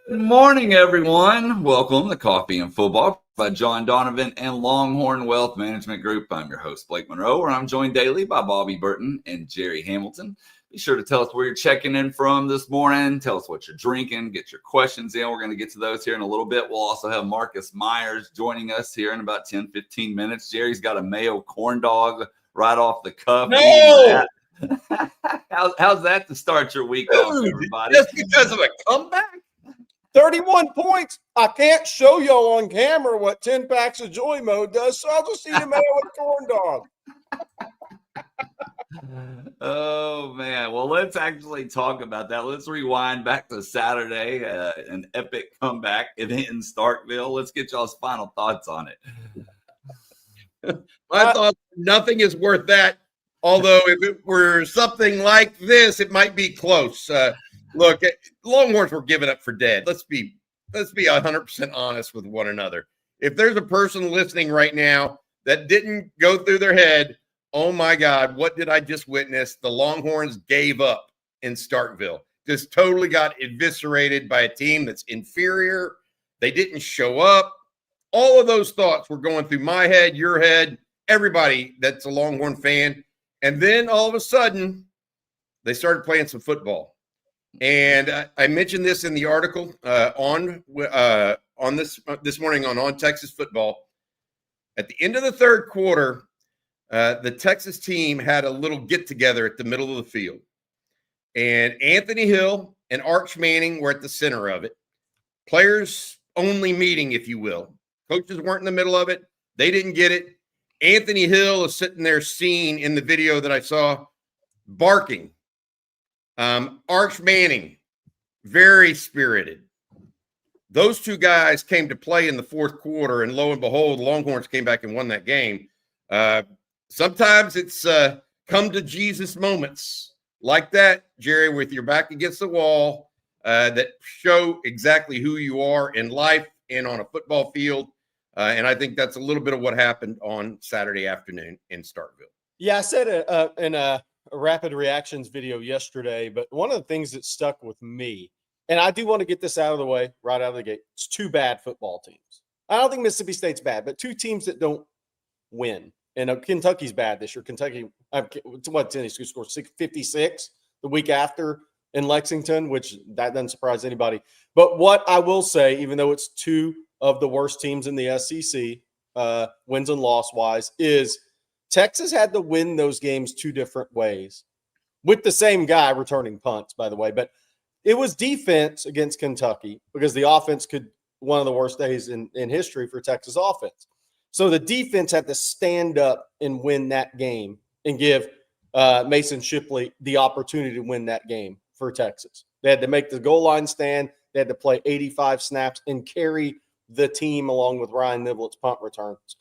Good morning, everyone. Welcome to Coffee and Football by John Donovan and Longhorn Wealth Management Group. I'm your host, Blake Monroe, and I'm joined daily by Bobby Burton and Jerry Hamilton. Be sure to tell us where you're checking in from this morning. Tell us what you're drinking. Get your questions in. We're going to get to those here in a little bit. We'll also have Marcus Myers joining us here in about 10, 15 minutes. Jerry's got a mayo corn dog right off the cuff. No! How's that to start your week off, everybody? Just because of a comeback? 31 points. I can't show y'all on camera what 10 packs of Joy Mode does, so I'll just eat a mayo and corn dog. Oh, man. Well, let's actually talk about that. Let's rewind back to Saturday, an epic comeback event in Starkville. Let's get y'all's final thoughts on it. My thought, nothing is worth that. Although if it were something like this, it might be close. Look, Longhorns were given up for dead. Let's be 100% honest with one another. If there's a person listening right now that didn't go through their head, oh my God, what did I just witness? The Longhorns gave up in Starkville. Just totally got eviscerated by a team that's inferior. They didn't show up. All of those thoughts were going through my head, your head, everybody that's a Longhorn fan. And then all of a sudden, they started playing some football. And I mentioned this in the article on this morning on Texas Football. At the end of the third quarter, the Texas team had a little get-together at the middle of the field. And Anthony Hill and Arch Manning were at the center of it. Players-only meeting, if you will. Coaches weren't in the middle of it. They didn't get it. Anthony Hill is sitting there seen in the video that I saw, barking. Arch Manning, very spirited. Those two guys came to play in the fourth quarter, and lo and behold, the Longhorns came back and won that game. Sometimes it's come to Jesus moments like that, Jerry, with your back against the wall that show exactly who you are in life and on a football field. And I think that's a little bit of what happened on Saturday afternoon in Starkville. Yeah, I said in a rapid reactions video yesterday, but one of the things that stuck with me, and I do want to get this out of the way right out of the gate, it's two bad football teams. I don't think Mississippi State's bad, but two teams that don't win. And Kentucky's bad this year. Kentucky, what, Tennessee scored 56 the week after in Lexington, which that doesn't surprise anybody. But what I will say, even though it's two of the worst teams in the SEC, wins and loss wise, is Texas had to win those games two different ways with the same guy returning punts, by the way. But it was defense against Kentucky because the offense could one of the worst days in history for Texas offense. So the defense had to stand up and win that game and give Mason Shipley the opportunity to win that game for Texas. They had to make the goal line stand. They had to play 85 snaps and carry the team along with Ryan NIBLETT's punt returns.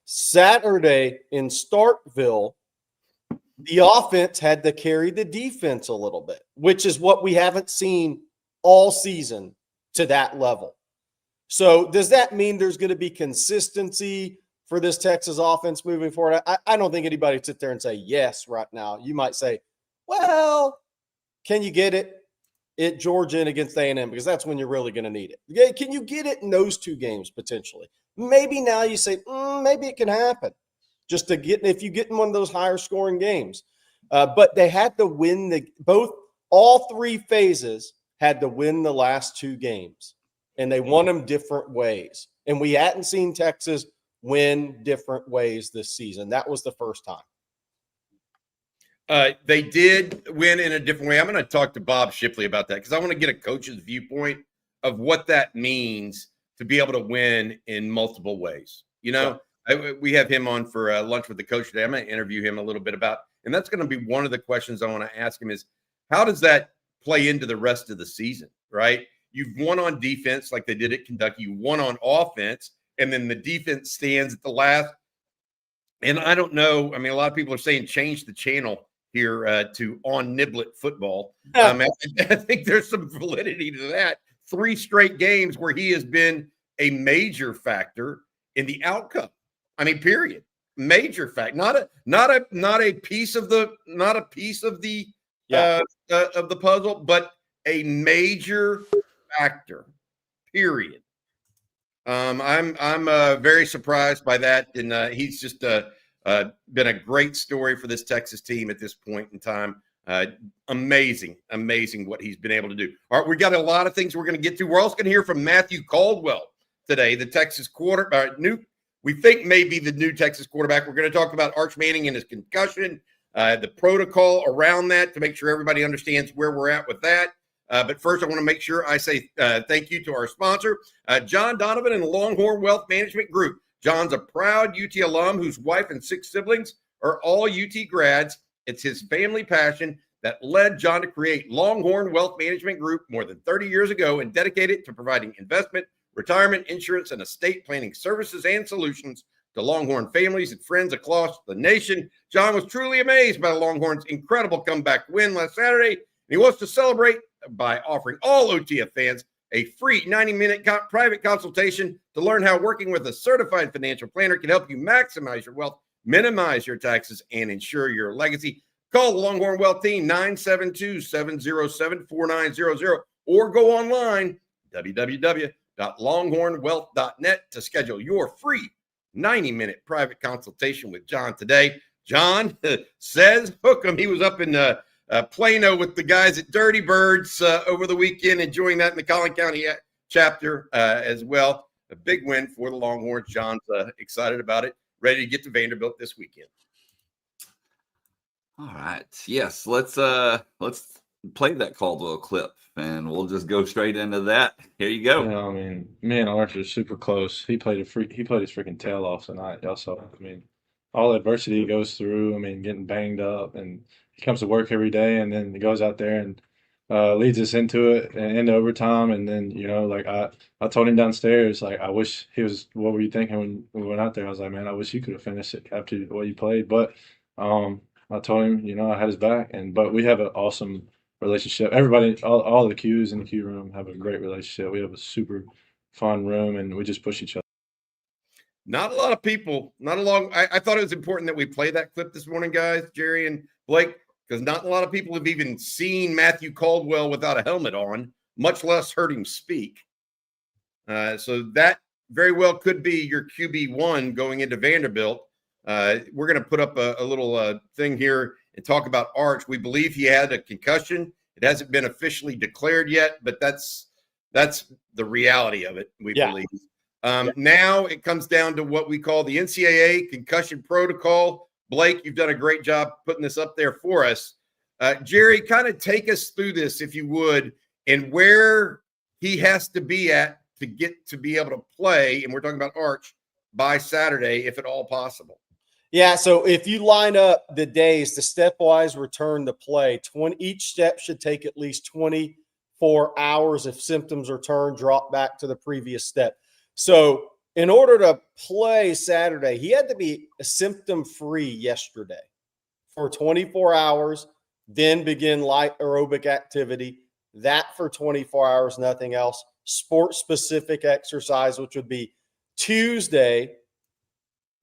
Saturday in Starkville, the offense had to carry the defense a little bit, which is what we haven't seen all season to that level. So does that mean there's going to be consistency for this Texas offense moving forward? I don't think anybody would sit there and say yes right now. You might say, well, can you get it at Georgia and against A&M? Because that's when you're really going to need it. Can you get it in those two games potentially? Maybe now you say, maybe it can happen just to get if you get in one of those higher scoring games. But they had to win all three phases had to win the last two games, and they won them different ways. And we hadn't seen Texas win different ways this season. That was the first time. They did win in a different way. I'm going to talk to Bob Shipley about that because I want to get a coach's viewpoint of what that means to be able to win in multiple ways. You know, we have him on for lunch with the coach today. I'm going to interview him a little bit about, and that's going to be one of the questions I want to ask him is, how does that play into the rest of the season, right? You've won on defense like they did at Kentucky. You won on offense, and then the defense stands at the last. And I don't know. I mean, a lot of people are saying change the channel here to on NIBLETT football. I think there's some validity to that. 3 straight games where he has been a major factor in the outcome. I mean, period. Major fact, not a piece of the puzzle, but a major factor. period. I'm very surprised by that, and he's just been a great story for this Texas team at this point in time. Amazing what he's been able to do. All right, we got a lot of things we're going to get to. We're also going to hear from Matthew Caldwell today, the Texas we think maybe the new Texas quarterback. We're going to talk about Arch Manning and his concussion, the protocol around that to make sure everybody understands where we're at with that. But first, I want to make sure I say thank you to our sponsor, John Donovan and the Longhorn Wealth Management Group. John's a proud UT alum whose wife and 6 siblings are all UT grads. It's his family passion that led John to create Longhorn Wealth Management Group more than 30 years ago and dedicated to providing investment, retirement, insurance, and estate planning services and solutions to Longhorn families and friends across the nation. John was truly amazed by the Longhorns' incredible comeback win last Saturday, and he wants to celebrate by offering all OTF fans a free 90-minute private consultation to learn how working with a certified financial planner can help you maximize your wealth, minimize your taxes, and ensure your legacy. Call the Longhorn Wealth Team 972-707-4900 or go online www.longhornwealth.net to schedule your free 90-minute private consultation with John today. John says hook him. He was up in Plano with the guys at Dirty Birds over the weekend, enjoying that in the Collin County chapter as well. A big win for the Longhorns. John's excited about it, ready to get to Vanderbilt this weekend. All right. Yes, let's play that Caldwell clip, and we'll just go straight into that. Here you go. I mean, me and Arch are super close. He played his freaking tail off tonight. Also, I mean, all the adversity he goes through. I mean, getting banged up, and he comes to work every day, and then he goes out there and leads us into it and into overtime. And then like I told him downstairs, like, I wish he was. What were you thinking when we went out there? I was like, man, I wish you could have finished it after what you played. But I told him, I had his back, but we have an awesome relationship. Everybody, all the Qs in the Q room have a great relationship. We have a super fun room, and we just push each other. Not a lot of people, I thought it was important that we play that clip this morning, guys, Jerry and Blake, because not a lot of people have even seen Matthew Caldwell without a helmet on, much less heard him speak. So that very well could be your QB1 going into Vanderbilt. We're going to put up a little thing here and talk about Arch. We believe he had a concussion. It hasn't been officially declared yet, but that's the reality of it, we believe. Now it comes down to what we call the NCAA concussion protocol. Blake, you've done a great job putting this up there for us. Jerry, kind of take us through this, if you would, and where he has to be at to get to be able to play, and we're talking about Arch, by Saturday, if at all possible. Yeah, so if you line up the days, the stepwise return to play, each step should take at least 24 hours. If symptoms return, drop back to the previous step. So in order to play Saturday, he had to be symptom-free yesterday for 24 hours, then begin light aerobic activity. That for 24 hours, nothing else. Sport-specific exercise, which would be Tuesday.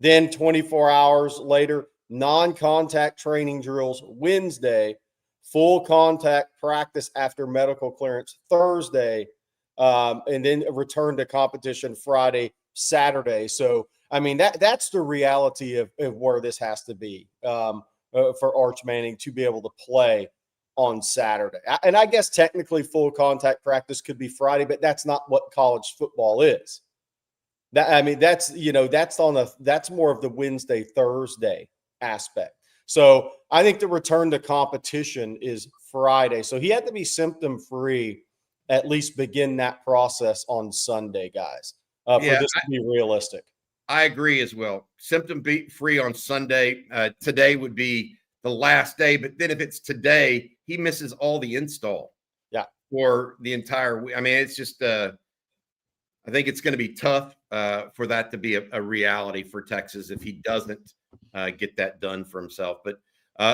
Then 24 hours later, non-contact training drills Wednesday, full contact practice after medical clearance Thursday, and then a return to competition Friday, Saturday. So, I mean, that's the reality of where this has to be for Arch Manning to be able to play on Saturday. And I guess technically full contact practice could be Friday, but that's not what college football is. That's more of the Wednesday, Thursday aspect. So I think the return to competition is Friday. So he had to be symptom free, at least begin that process on Sunday, guys, for this to be realistic. I agree as well. Symptom free on Sunday. Today would be the last day, but then if it's today, he misses all the install. Yeah. For the entire week. I mean, it's just I think it's going to be tough for that to be a reality for Texas if he doesn't get that done for himself. But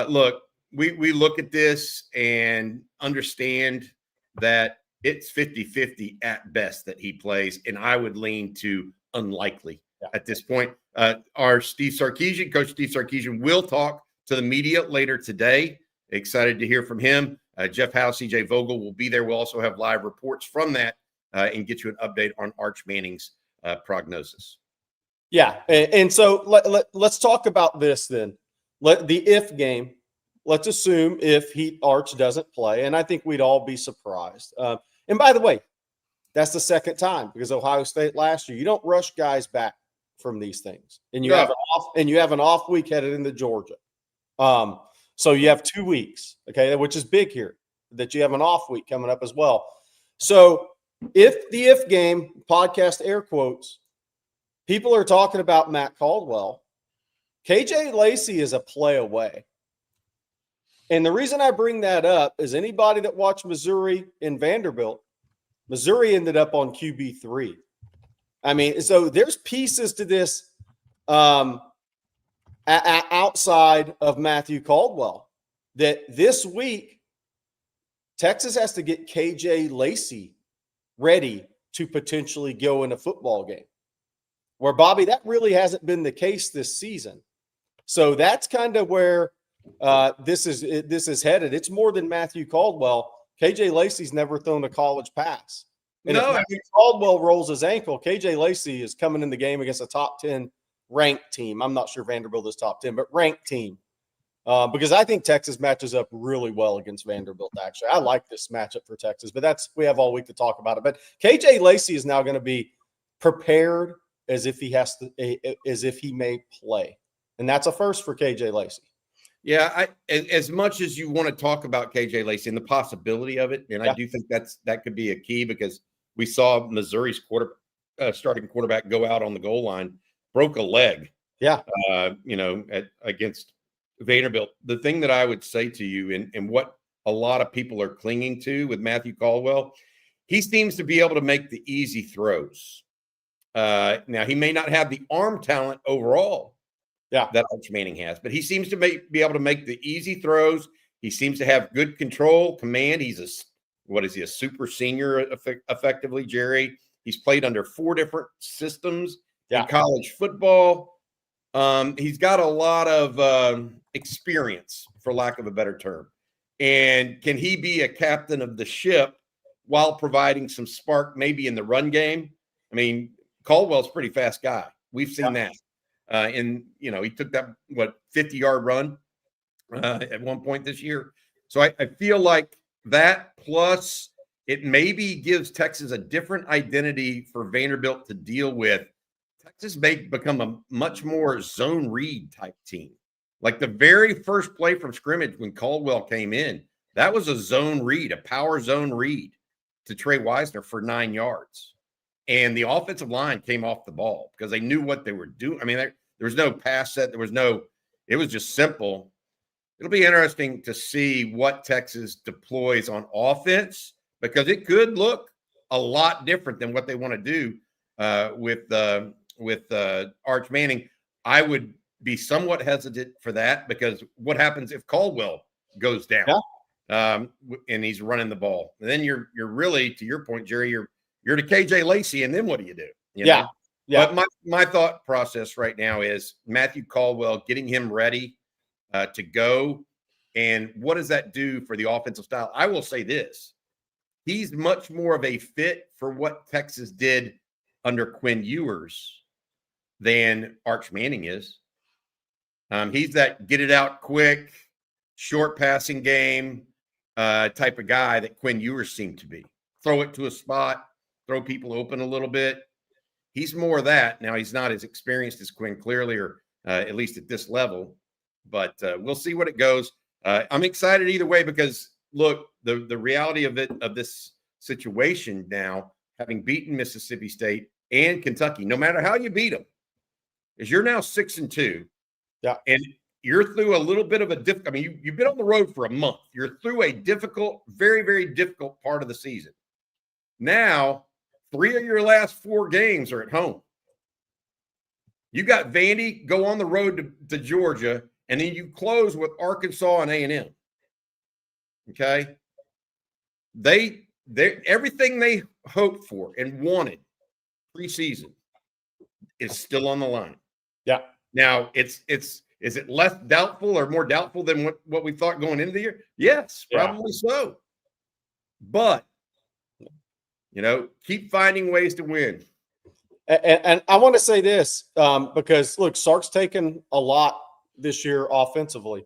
look, we look at this and understand that it's 50-50 at best that he plays, and I would lean to unlikely at this point. Our Coach Steve Sarkisian will talk to the media later today. Excited to hear from him. Jeff Howe, CJ Vogel will be there. We'll also have live reports from that and get you an update on Arch Manning's prognosis. Yeah, and so let's talk about this then. The if game. Let's assume if Arch doesn't play, and I think we'd all be surprised. And by the way, that's the second time because Ohio State last year. You don't rush guys back from these things, and you have an off week headed into Georgia. So you have 2 weeks, okay, which is big here. That you have an off week coming up as well. So if game podcast air quotes, people are talking about Matt Caldwell. KJ Lacey is a play away. And the reason I bring that up is anybody that watched Missouri and Vanderbilt, Missouri ended up on QB3. I mean, so there's pieces to this outside of Matthew Caldwell that this week Texas has to get KJ Lacey ready to potentially go in a football game. Where, Bobby, that really hasn't been the case this season. So that's kind of where this is headed. It's more than Matthew Caldwell. KJ Lacey's never thrown a college pass. And if Matthew Caldwell rolls his ankle, KJ Lacey is coming in the game against a top 10 ranked team. I'm not sure Vanderbilt is top 10, but ranked team. Because I think Texas matches up really well against Vanderbilt, actually. I like this matchup for Texas, but we have all week to talk about it. But KJ Lacey is now going to be prepared as if he may play. And that's a first for KJ Lacey. Yeah, as much as you want to talk about KJ Lacey and the possibility of it, and I do think that could be a key because we saw Missouri's starting quarterback go out on the goal line, broke a leg. Yeah, against Vanderbilt. The thing that I would say to you, and what a lot of people are clinging to with Matthew Caldwell, he seems to be able to make the easy throws. Now he may not have the arm talent overall. That Arch Manning has, but he seems to be able to make the easy throws. He seems to have good control, command. He's a super senior effectively, Jerry. He's played under 4 different systems in college football. He's got a lot of experience, for lack of a better term. And can he be a captain of the ship while providing some spark maybe in the run game? I mean, Caldwell's a pretty fast guy. We've seen that. He took that 50-yard run at one point this year. So I feel like that, plus it maybe gives Texas a different identity for Vanderbilt to deal with. Texas may become a much more zone read type team. Like the very first play from scrimmage when Caldwell came in, that was a zone read, a power zone read to Trey Wisner for 9 yards. And the offensive line came off the ball because they knew what they were doing. I mean, there was no pass set. It was just simple. It'll be interesting to see what Texas deploys on offense because it could look a lot different than what they want to do with Arch Manning. I would be somewhat hesitant for that because what happens if Caldwell goes down and he's running the ball? And then you're really, to your point, Jerry, you're to KJ Lacey, and then what do you do? You know? Yeah. But my thought process right now is Matthew Caldwell, getting him ready to go. And what does that do for the offensive style? I will say this. He's much more of a fit for what Texas did under Quinn Ewers than Arch Manning is. He's that get it out quick, short passing game type of guy that Quinn Ewers seemed to be. Throw it to a spot, throw people open a little bit. He's more of that. Now, he's not as experienced as Quinn, clearly, or at least at this level. But we'll see what it goes. I'm excited either way because, look, the reality of this situation now, having beaten Mississippi State and Kentucky, no matter how you beat them, is you're now 6-2. Yeah. And you're through a little bit of a you've been on the road for a month. You're through a difficult, very, very difficult part of the season. Now, 3 of your last 4 games are at home. You got Vandy, go on the road to Georgia, and then you close with Arkansas and A&M. Okay? They everything they hoped for and wanted preseason is still on the line. Yeah. Now, is it less doubtful or more doubtful than what we thought going into the year? Yes, probably so. But Keep finding ways to win. And I want to say this because, look, Sark's taken a lot this year offensively.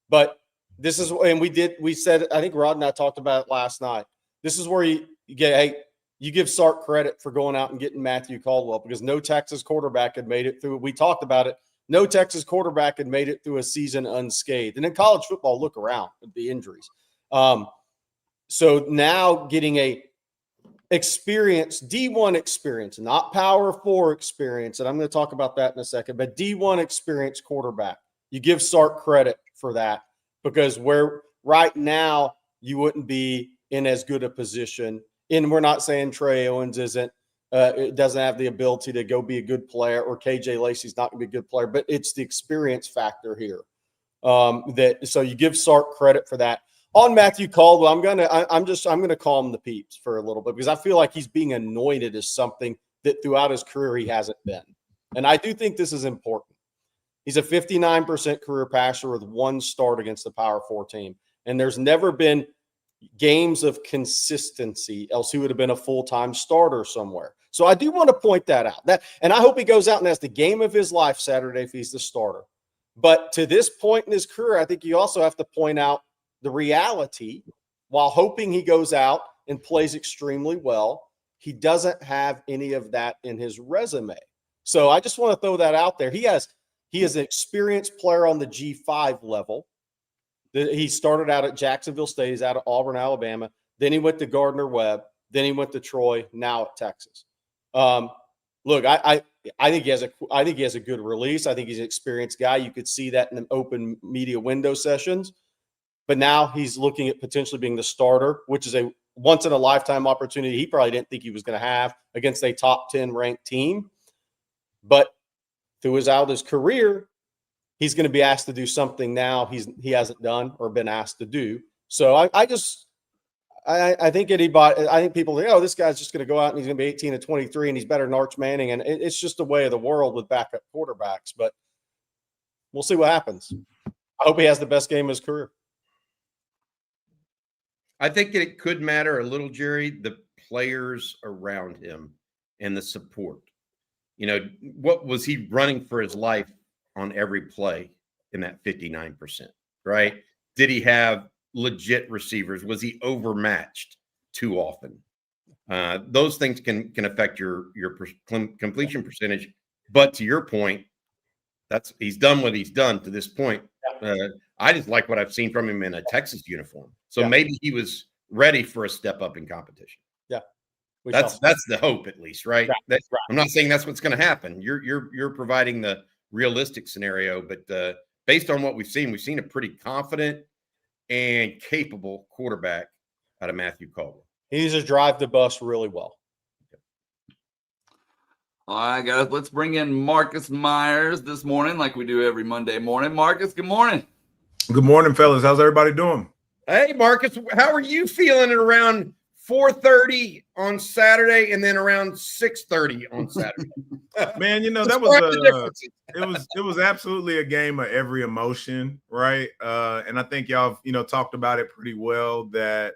But this is, and we said, I think Rod and I talked about it last night. This is where you give Sark credit for going out and getting Matthew Caldwell, because no Texas quarterback had made it through. We talked about it. No Texas quarterback had made it through a season unscathed. And in college football, look around at the injuries. So now getting a experience, D1 experience, not Power 4 experience, and I'm going to talk about that in a second, but D1 experience quarterback. You give Sark credit for that, because where right now you wouldn't be in as good a position. And we're not saying Trey Owens doesn't have the ability to go be a good player, or KJ Lacey's not going to be a good player, but it's the experience factor here. So you give Sark credit for that. On Matthew Caldwell, I'm gonna call him the peeps for a little bit, because I feel like he's being anointed as something that throughout his career he hasn't been. And I do think this is important. He's a 59% career passer with one start against the Power 4 team. And there's never been games of consistency, else he would have been a full-time starter somewhere. So I do want to point that out. And I hope he goes out and has the game of his life Saturday if he's the starter. But to this point in his career, I think you also have to point out the reality. While hoping he goes out and plays extremely well, he doesn't have any of that in his resume. So I just want to throw that out there. He is an experienced player on the G5 level. He started out at Jacksonville State. He's out of Auburn, Alabama. Then he went to Gardner-Webb. Then he went to Troy. Now at Texas. Look, I think he has a good release. I think he's an experienced guy. You could see that in the open media window sessions. But now he's looking at potentially being the starter, which is a once-in-a-lifetime opportunity he probably didn't think he was going to have against a top 10 ranked team. But throughout his career, he's going to be asked to do something now he hasn't done or been asked to do. So I think people think, oh, this guy's just going to go out and he's going to be 18 to 23 and he's better than Arch Manning. And it's just the way of the world with backup quarterbacks. But we'll see what happens. I hope he has the best game of his career. I think it could matter a little, Jerry, the players around him and the support. What was he running for his life on every play in that 59%, right? Did he have legit receivers? Was he overmatched too often? Those things can affect your completion percentage. But to your point, he's done what he's done to this point. I just like what I've seen from him in a Texas uniform. So maybe he was ready for a step up in competition. Yeah. That's the hope, at least, right? Right. I'm not saying that's what's going to happen. You're providing the realistic scenario, but based on what we've seen a pretty confident and capable quarterback out of Matthew Caldwell. He needs to drive the bus really well. All right, guys, let's bring in Marcus Myers this morning like we do every Monday morning. Marcus, good morning. Good morning, fellas. How's everybody doing? Hey, Marcus, how are you feeling at around 4:30 on Saturday and then around 6:30 on Saturday? Man, that was it was absolutely a game of every emotion, right? And I think y'all talked about it pretty well, that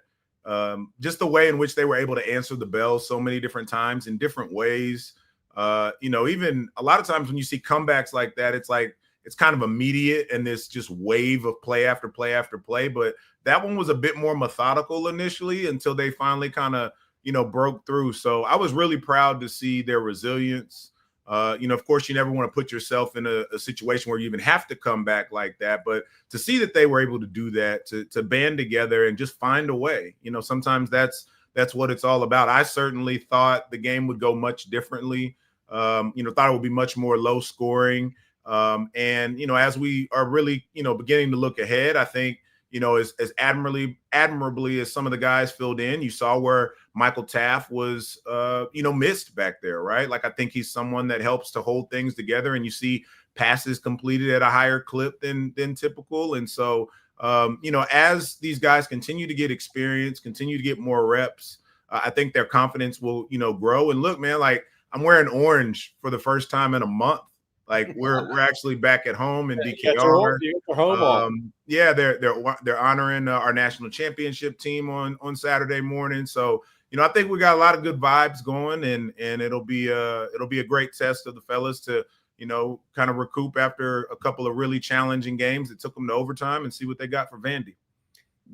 just the way in which they were able to answer the bell so many different times in different ways. Even a lot of times when you see comebacks like that, it's kind of immediate and this just wave of play after play after play. But that one was a bit more methodical initially until they finally kind of, broke through. So I was really proud to see their resilience. Of course, you never want to put yourself in a situation where you even have to come back like that. But to see that they were able to do that, to band together and just find a way, sometimes that's what it's all about. I certainly thought the game would go much differently. Thought it would be much more low scoring. As we are really, beginning to look ahead, I think, as admirably as some of the guys filled in, you saw where Michael Taft was, missed back there, right? Like, I think he's someone that helps to hold things together, and you see passes completed at a higher clip than typical. And so, as these guys continue to get experience, continue to get more reps, I think their confidence will, grow. And look, man, like, I'm wearing orange for the first time in a month. Like, we're actually back at home in DKR. They're honoring our national championship team on Saturday morning. So, I think we got a lot of good vibes going, and it'll be a great test of the fellas to, kind of recoup after a couple of really challenging games that took them to overtime and see what they got for Vandy.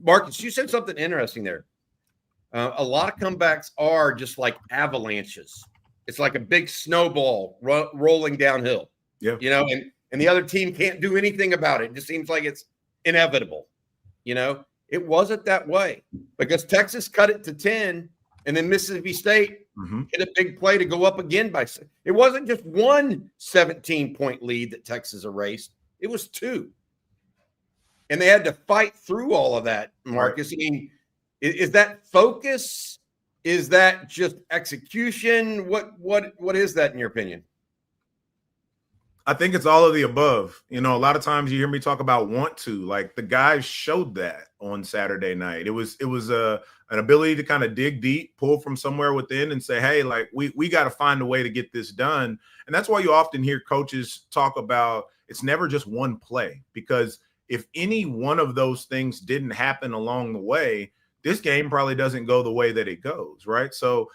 Marcus, you said something interesting there. A lot of comebacks are just like avalanches. It's like a big snowball rolling downhill. Yeah. And the other team can't do anything about it. It just seems like it's inevitable. It wasn't that way because Texas cut it to 10, and then Mississippi State hit a big play to go up again by 6. It wasn't just one 17-point lead that Texas erased. It was 2. And they had to fight through all of that, Marcus. Right. I mean, is that focus? Is that just execution? What is that in your opinion? I think it's all of the above. A lot of times you hear me talk about want to. Like the guys showed that on Saturday night. It was an ability to kind of dig deep, pull from somewhere within, and say, hey, like we got to find a way to get this done. And that's why you often hear coaches talk about it's never just one play, because if any one of those things didn't happen along the way, this game probably doesn't go the way that it goes, right? So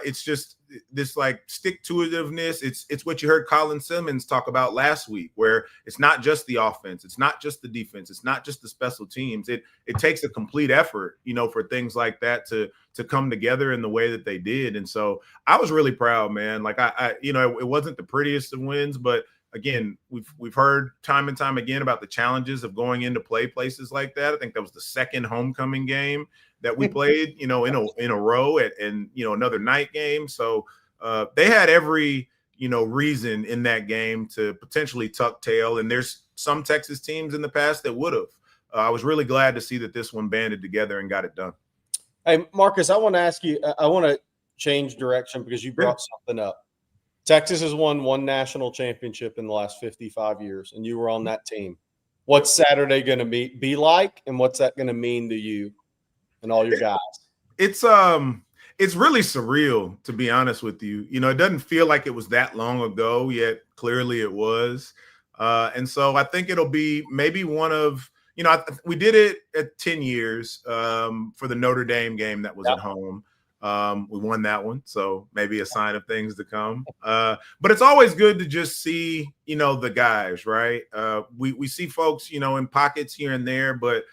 it's just this like stick-to-itiveness. It's what you heard Colin Simmons talk about last week, where it's not just the offense, it's not just the defense, it's not just the special teams. It takes a complete effort, for things like that to come together in the way that they did. And so I was really proud, man. Like it wasn't the prettiest of wins, but again, we've heard time and time again about the challenges of going into places like that. I think that was the second homecoming game that we played, in a row and another night game. So they had every, reason in that game to potentially tuck tail. And there's some Texas teams in the past that would have. I was really glad to see that this one banded together and got it done. Hey, Marcus, I want to ask you, I want to change direction because you brought something up. Texas has won one national championship in the last 55 years, and you were on that team. What's Saturday going to be like, and what's that going to mean to you and all your guys? It's really surreal, to be honest with you. It doesn't feel like it was that long ago, yet clearly it was. And so I think it'll be maybe one of, we did it at 10 years for the Notre Dame game that was at home. We won that one, so maybe a sign of things to come. But it's always good to just see, the guys, right? We see folks, in pockets here and there, but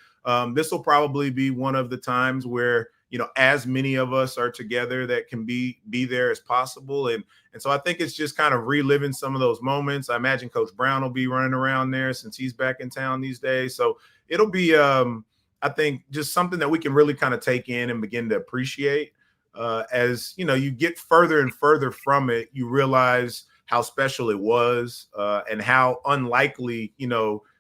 this will probably be one of the times where, as many of us are together that can be there as possible. And so I think it's just kind of reliving some of those moments. I imagine Coach Brown will be running around there since he's back in town these days. So it'll be, I think, just something that we can really kind of take in and begin to appreciate. As you get further and further from it, you realize how special it was and how unlikely,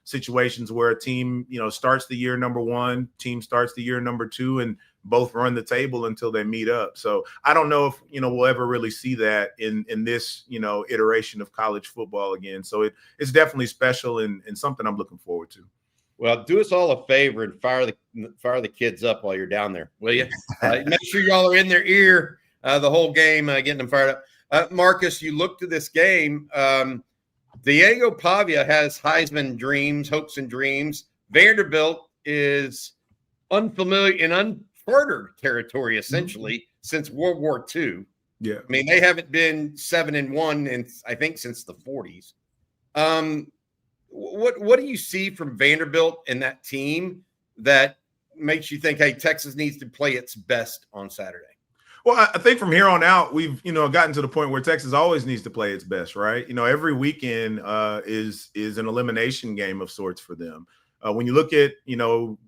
situations where a team, starts the year number 1, team starts the year number 2, and both run the table until they meet up. So I don't know if, we'll ever really see that in this, iteration of college football again. So it's definitely special and something I'm looking forward to. Well, do us all a favor and fire the kids up while you're down there, will you? Make sure y'all are in their ear the whole game, getting them fired up. Marcus, you look to this game. Diego Pavia has Heisman dreams, hopes, and dreams. Vanderbilt is unfamiliar in uncharted territory, essentially, since World War II. Yeah, I mean, they haven't been 7-1 I think since the 40s. What do you see from Vanderbilt and that team that makes you think, hey, Texas needs to play its best on Saturday? Well, I think from here on out, we've, gotten to the point where Texas always needs to play its best, right? Every weekend is an elimination game of sorts for them. When you look at,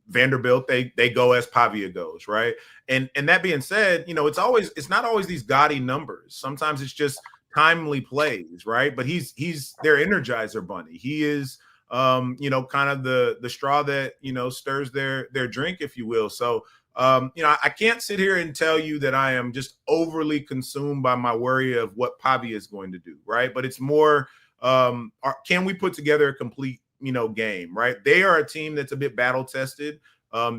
Vanderbilt, they go as Pavia goes, right? And that being said, it's not always these gaudy numbers. Sometimes it's just timely plays, right? But he's their Energizer bunny. He is, kind of the straw that, stirs their drink, if you will. So, I can't sit here and tell you that I am just overly consumed by my worry of what Pavia is going to do, right? But it's more, can we put together a complete, game, right? They are a team that's a bit battle tested.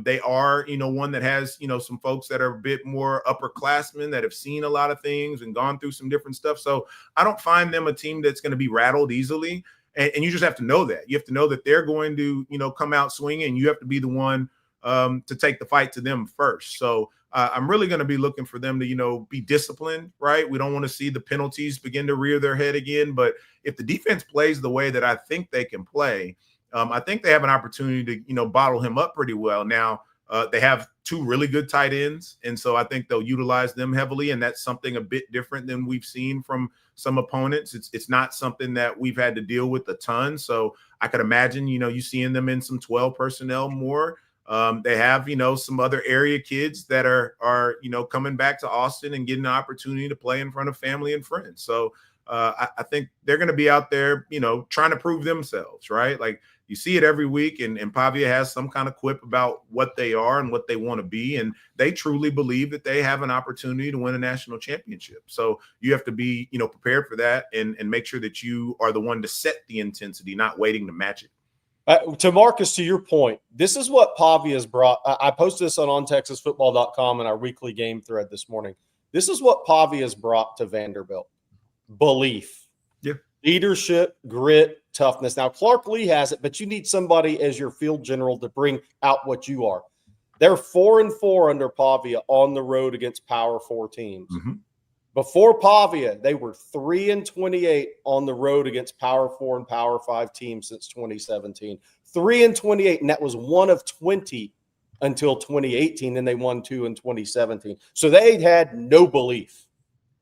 They are, one that has, some folks that are a bit more upperclassmen that have seen a lot of things and gone through some different stuff. So I don't find them a team that's going to be rattled easily. And you just have to know that. You have to know that they're going to, come out swinging, and you have to be the one to take the fight to them first. So I'm really going to be looking for them to, be disciplined, right? We don't want to see the penalties begin to rear their head again. But if the defense plays the way that I think they can play, I think they have an opportunity to, bottle him up pretty well. Now, they have two really good tight ends, and so I think they'll utilize them heavily, and that's something a bit different than we've seen from some opponents. It's not something that we've had to deal with a ton, so I could imagine, you seeing them in some 12 personnel more. They have, some other area kids that are coming back to Austin and getting an opportunity to play in front of family and friends. So I think they're going to be out there, trying to prove themselves, right? Like, you see it every week, and Pavia has some kind of quip about what they are and what they want to be, and they truly believe that they have an opportunity to win a national championship. So you have to be, prepared for that and make sure that you are the one to set the intensity, not waiting to match it. To Marcus, to your point, this is what Pavia has brought. I posted this on ontexasfootball.com in our weekly game thread this morning. This is what Pavia has brought to Vanderbilt: belief, leadership, grit, toughness. Now, Clark Lee has it, but you need somebody as your field general to bring out what you are. They're 4-4 under Pavia on the road against Power 4 teams. Mm-hmm. Before Pavia, they were 3-28 on the road against Power 4 and Power 5 teams since 2017. 3-28, and that was one of 20 until 2018. Then they won 2 in 2017. So they had no belief.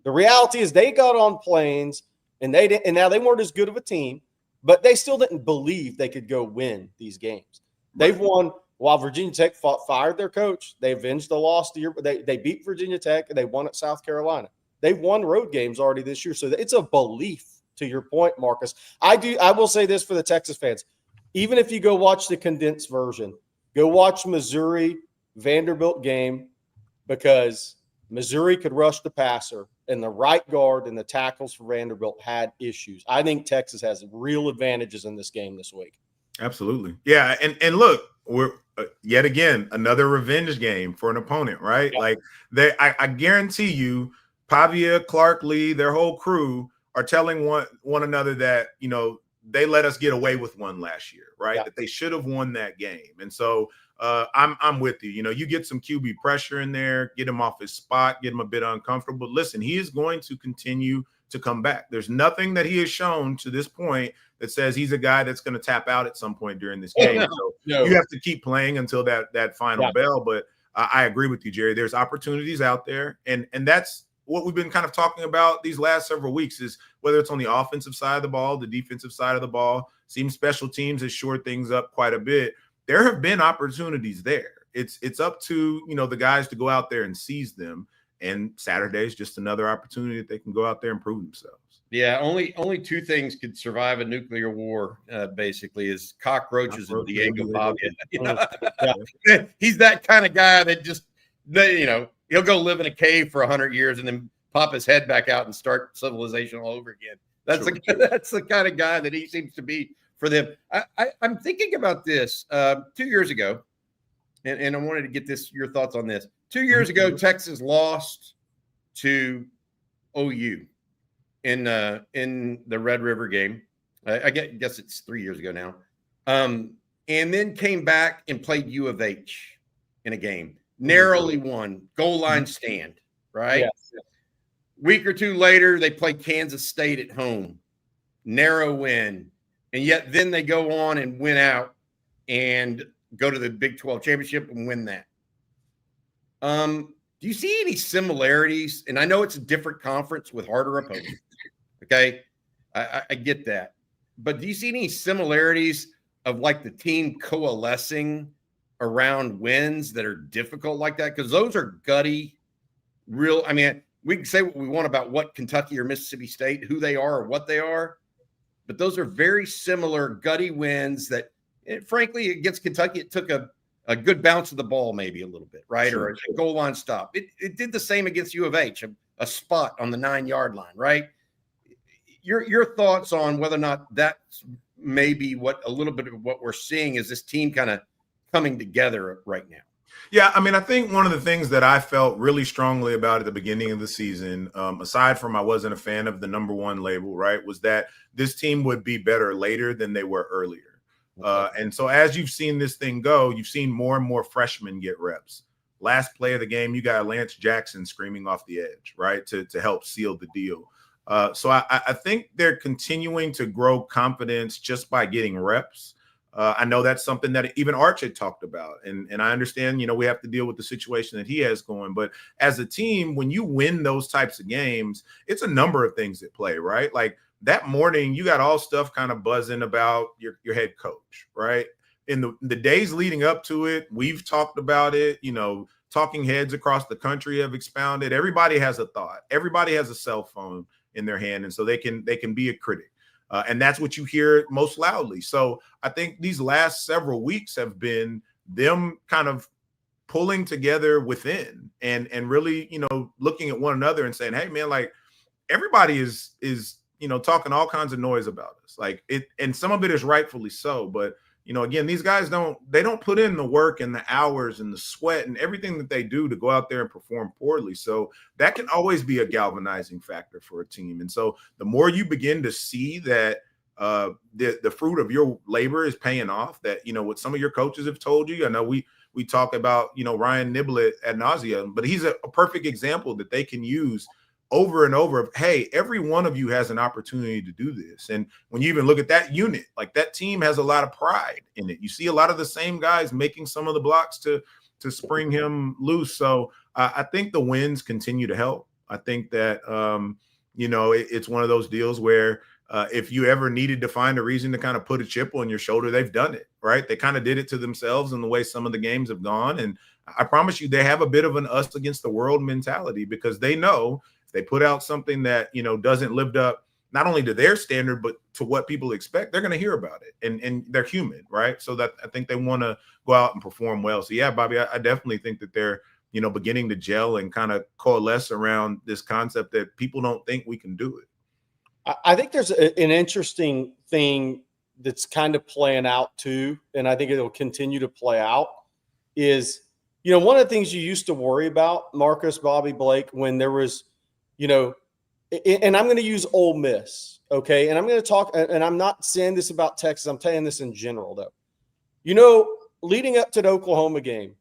The reality is they got on planes, and now they weren't as good of a team, but they still didn't believe they could go win these games. They've won while Virginia Tech fired their coach. They avenged the loss the year. They beat Virginia Tech, and they won at South Carolina. They've won road games already this year. So it's a belief, to your point, Marcus. I will say this for the Texas fans. Even if you go watch the condensed version, go watch Missouri Vanderbilt game, because Missouri could rush the passer, and the right guard and the tackles for Vanderbilt had issues. I think Texas has real advantages in this game this week. Absolutely. Yeah. And look, we're yet again, another revenge game for an opponent, right? Yeah. Like, I guarantee you, Pavia, Clark Lee, their whole crew are telling one another that, they let us get away with one last year, right? Yeah. That they should have won that game. And so I'm with you. You get some QB pressure in there, get him off his spot, get him a bit uncomfortable. But listen, he is going to continue to come back. There's nothing that he has shown to this point that says he's a guy that's going to tap out at some point during this game. So you have to keep playing until that final bell. But I agree with you, Jerry. There's opportunities out there, and that's what we've been kind of talking about these last several weeks, is whether it's on the offensive side of the ball, the defensive side of the ball. Seems special teams has shored things up quite a bit. There have been opportunities there. It's up to, the guys to go out there and seize them. And Saturday is just another opportunity that they can go out there and prove themselves. Yeah, only two things could survive a nuclear war, basically, is cockroaches and Diego Pavia. He's that kind of guy that just, he'll go live in a cave for 100 years and then pop his head back out and start civilization all over again. That's the kind of guy that he seems to be for them. I'm thinking about this 2 years ago, and I wanted to get your thoughts on this. 2 years ago, Texas lost to OU in the Red River game. I guess it's 3 years ago now. And then came back and played U of H in a game. Narrowly won, goal line stand, right? Yes. Week or two later, they played Kansas State at home. Narrow win. And yet then they go on and win out and go to the Big 12 championship and win that. Do you see any similarities? And I know it's a different conference with harder opponents. Okay. I get that. But do you see any similarities of like the team coalescing around wins that are difficult like that? Because those are gutty, real. I mean, we can say what we want about what Kentucky or Mississippi State, who they are or what they are, but those are very similar gutty wins that, frankly, against Kentucky, it took a good bounce of the ball, maybe a little bit, right? Sure, or a goal line stop. It did the same against U of H, a spot on the 9-yard line, right? Your thoughts on whether or not that's maybe what a little bit of what we're seeing is this team kind of coming together right now? Yeah, I mean, I think one of the things that I felt really strongly about at the beginning of the season, aside from I wasn't a fan of the number one label, right, was that this team would be better later than they were earlier. And so as you've seen this thing go, you've seen more and more freshmen get reps. last play of the game, you got Lance Jackson screaming off the edge, right, to help seal the deal. So I think they're continuing to grow confidence just by getting reps. I know that's something that even Arch had talked about. And I understand, we have to deal with the situation that he has going. But as a team, when you win those types of games, it's a number of things at play, right? Like that morning, you got all stuff kind of buzzing about your head coach, right? In the days leading up to it, we've talked about it, talking heads across the country have expounded. Everybody has a thought. Everybody has a cell phone in their hand. And so they can be a critic. And that's what you hear most loudly. So I think these last several weeks have been them kind of pulling together within and really, looking at one another and saying, hey, man, like everybody is talking all kinds of noise about us. Like it, and some of it is rightfully so. But, again, these guys don't put in the work and the hours and the sweat and everything that they do to go out there and perform poorly. So that can always be a galvanizing factor for a team. And so the more you begin to see that the fruit of your labor is paying off, that, what some of your coaches have told you, I know we talk about, Ryan NIBLETT ad nauseum, but he's a perfect example that they can use over and over of, hey, every one of you has an opportunity to do this. And when you even look at that unit, like that team has a lot of pride in it. You see a lot of the same guys making some of the blocks to spring him loose. So I think the wins continue to help. I think that, it's one of those deals where if you ever needed to find a reason to kind of put a chip on your shoulder, they've done it, right? They kind of did it to themselves in the way some of the games have gone. And I promise you, they have a bit of an us against the world mentality because they know they put out something that, doesn't live up not only to their standard, but to what people expect, they're going to hear about it. And they're human, right? So that I think they want to go out and perform well. So, yeah, Bobby, I definitely think that they're, beginning to gel and kind of coalesce around this concept that people don't think we can do it. I think there's an interesting thing that's kind of playing out too, and I think it'll continue to play out is, one of the things you used to worry about, Marcus, Bobby, Blake, when there was – and I'm going to use Ole Miss, okay? And I'm going to talk, and I'm not saying this about Texas. I'm telling this in general, though. Leading up to the Oklahoma game,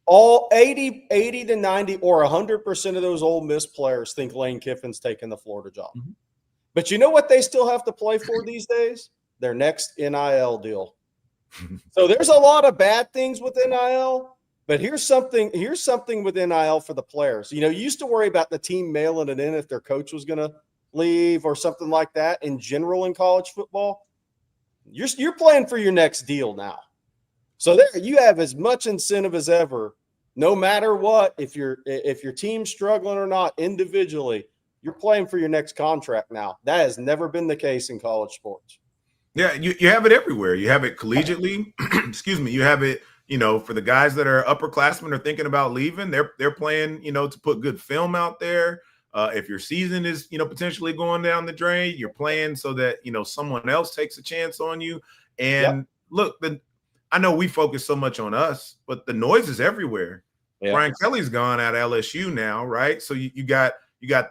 all 80 to 90 or 100% of those Ole Miss players think Lane Kiffin's taking the Florida job. Mm-hmm. But you know what they still have to play for these days? Their next NIL deal. So there's a lot of bad things with NIL. But here's something with NIL for the players. You used to worry about the team mailing it in if their coach was going to leave or something like that in general in college football. You're playing for your next deal now. So there you have as much incentive as ever, no matter what, if your team's struggling or not individually, you're playing for your next contract now. That has never been the case in college sports. Yeah, you have it everywhere. You have it collegiately. Excuse me. You have it, for the guys that are upperclassmen or thinking about leaving, they're playing, to put good film out there. If your season is, potentially going down the drain, you're playing so that, someone else takes a chance on you. And look, I know we focus so much on us, but the noise is everywhere. Yeah. Brian Kelly's gone out of LSU now, right? So you got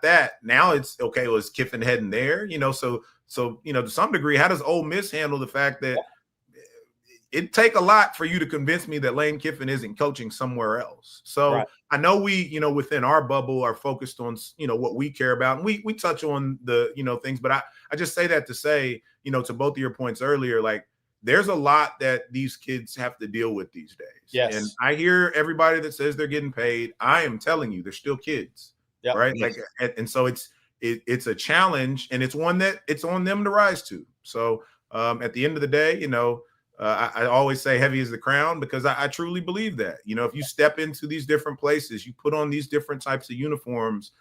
that. Now it's okay. Was Kiffin heading there? So to some degree, how does Ole Miss handle the fact that it'd take a lot for you to convince me that Lane Kiffin isn't coaching somewhere else? So right. I know we, within our bubble are focused on, what we care about. And we touch on the, things, but I just say that to say, to both of your points earlier, like there's a lot that these kids have to deal with these days. Yes. And I hear everybody that says they're getting paid. I am telling you, they're still kids. Yep. Right. Yes. Like, and so it's a challenge, and it's one that it's on them to rise to. So at the end of the day, I always say heavy is the crown because I truly believe that, if you step into these different places, you put on these different types of uniforms,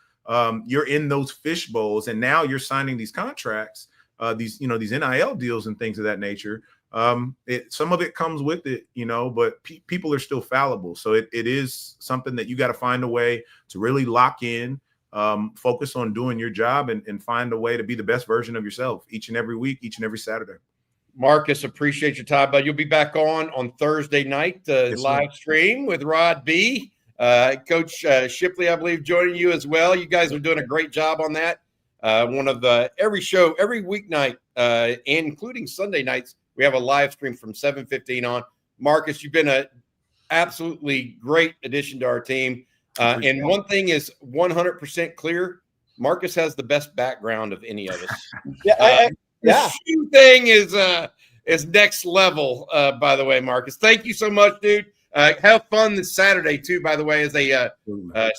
you're in those fish bowls, and now you're signing these contracts, these NIL deals and things of that nature. Some of it comes with it, but people are still fallible. So it is something that you got to find a way to really lock in, focus on doing your job and find a way to be the best version of yourself each and every week, each and every Saturday. Marcus, appreciate your time, bud. You'll be back on Thursday night, live stream with Rod B. Coach Shipley, I believe, joining you as well. You guys are doing a great job on that. One of the every weeknight, including Sunday nights, we have a live stream from 7:15 on. Marcus, you've been a absolutely great addition to our team. And one thing is 100% clear. Marcus has the best background of any of us. Yeah. The shoe thing is next level, by the way, Marcus. Thank you so much, dude. Have fun this Saturday, too, by the way, as they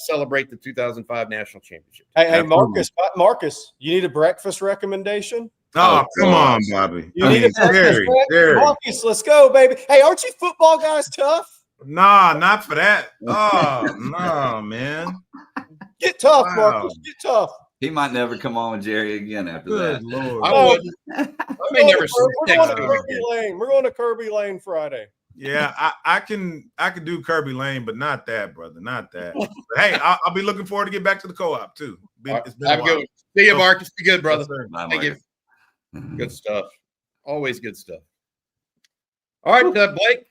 celebrate the 2005 National Championship. Hey, Marcus, you need a breakfast recommendation? Oh, come on, Bobby. You need a breakfast recommendation? Marcus, let's go, baby. Hey, aren't you football guys tough? Nah, not for that. Oh, no, man. Get tough, Marcus. Get tough. He might never come on with Jerry again after Good that. Lord. I would. I may never see We're going to Kirby Lane. We're going to Kirby Lane Friday. Yeah, I can do Kirby Lane, but not that, brother. Not that. But hey, I'll be looking forward to get back to the co-op too. It's been a while. Good. See you, Marcus. Be good, brother. Bye, Thank you. Marcus. Good stuff. Always good stuff. All right, Blake,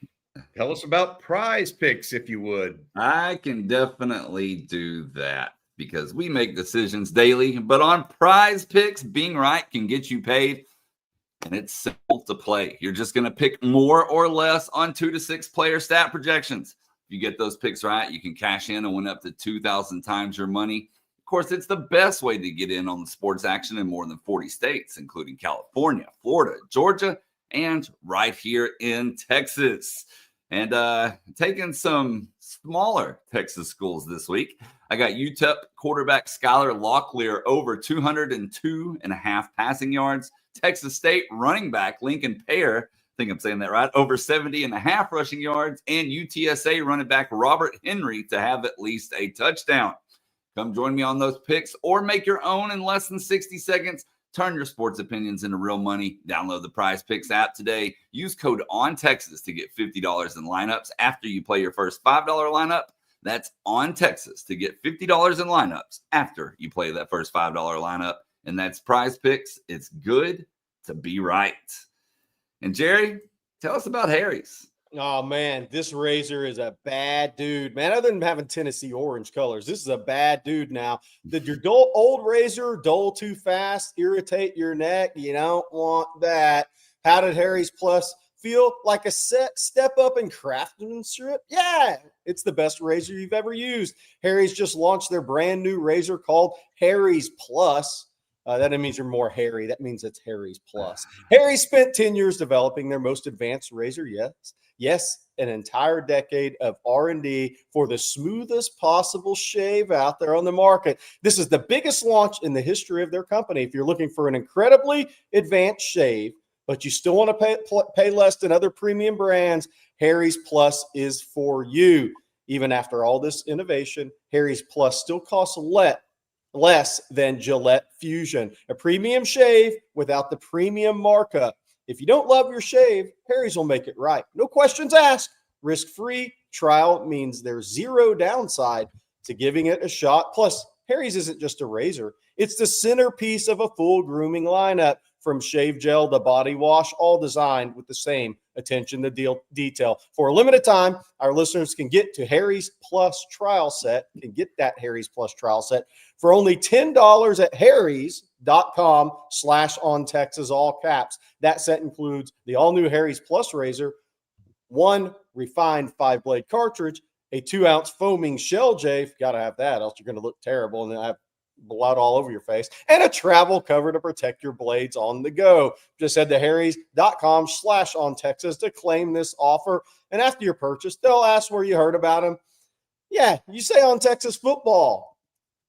tell us about Prize Picks, if you would. I can definitely do that because we make decisions daily. But on Prize Picks, being right can get you paid. And it's simple to play. You're just going to pick more or less on 2 to 6 player stat projections. If you get those picks right, you can cash in and win up to 2,000 times your money. Of course, it's the best way to get in on the sports action in more than 40 states, including California, Florida, Georgia, and right here in Texas. And taking some smaller Texas schools this week. I got UTEP quarterback Skylar Locklear over 202.5 passing yards. Texas State running back Lincoln Pear, I think I'm saying that right, over 70.5 rushing yards. And UTSA running back Robert Henry to have at least a touchdown. Come join me on those picks or make your own in less than 60 seconds. Turn your sports opinions into real money. Download the Prize Picks app today. Use code ONTEXAS to get $50 in lineups after you play your first $5 lineup. That's ONTEXAS to get $50 in lineups after you play that first $5 lineup. And that's Prize Picks. It's good to be right. And Jerry, tell us about Harry's. Oh, man, this razor is a bad dude, man. Other than having Tennessee orange colors, this is a bad dude now. Did your old razor dull too fast, irritate your neck? You don't want that. How did Harry's Plus feel? Like a step up in craftsmanship? Yeah, it's the best razor you've ever used. Harry's just launched their brand new razor called Harry's Plus. That means you're more hairy. That means it's Harry's Plus. Harry spent 10 years developing their most advanced razor. Yes, an entire decade of R&D for the smoothest possible shave out there on the market. This is the biggest launch in the history of their company. If you're looking for an incredibly advanced shave, but you still want to pay less than other premium brands, Harry's Plus is for you. Even after all this innovation, Harry's Plus still costs less than Gillette Fusion, a premium shave without the premium markup. If you don't love your shave, Harry's will make it right. No questions asked. Risk-free trial means there's zero downside to giving it a shot. Plus, Harry's isn't just a razor. It's the centerpiece of a full grooming lineup, from shave gel to body wash, all designed with the same attention to detail. For a limited time, our listeners can get to Harry's Plus trial set, can get that Harry's Plus trial set for only $10 at harrys.com/OnTexas, all caps. That set includes the all-new Harry's Plus razor, one refined 5-blade cartridge, a 2-ounce foaming shell shave. Got to have that, else you're going to look terrible and then have blood all over your face, and a travel cover to protect your blades on the go. Just head to harrys.com/OnTexas to claim this offer. And after your purchase, they'll ask where you heard about them. Yeah, you say On Texas Football.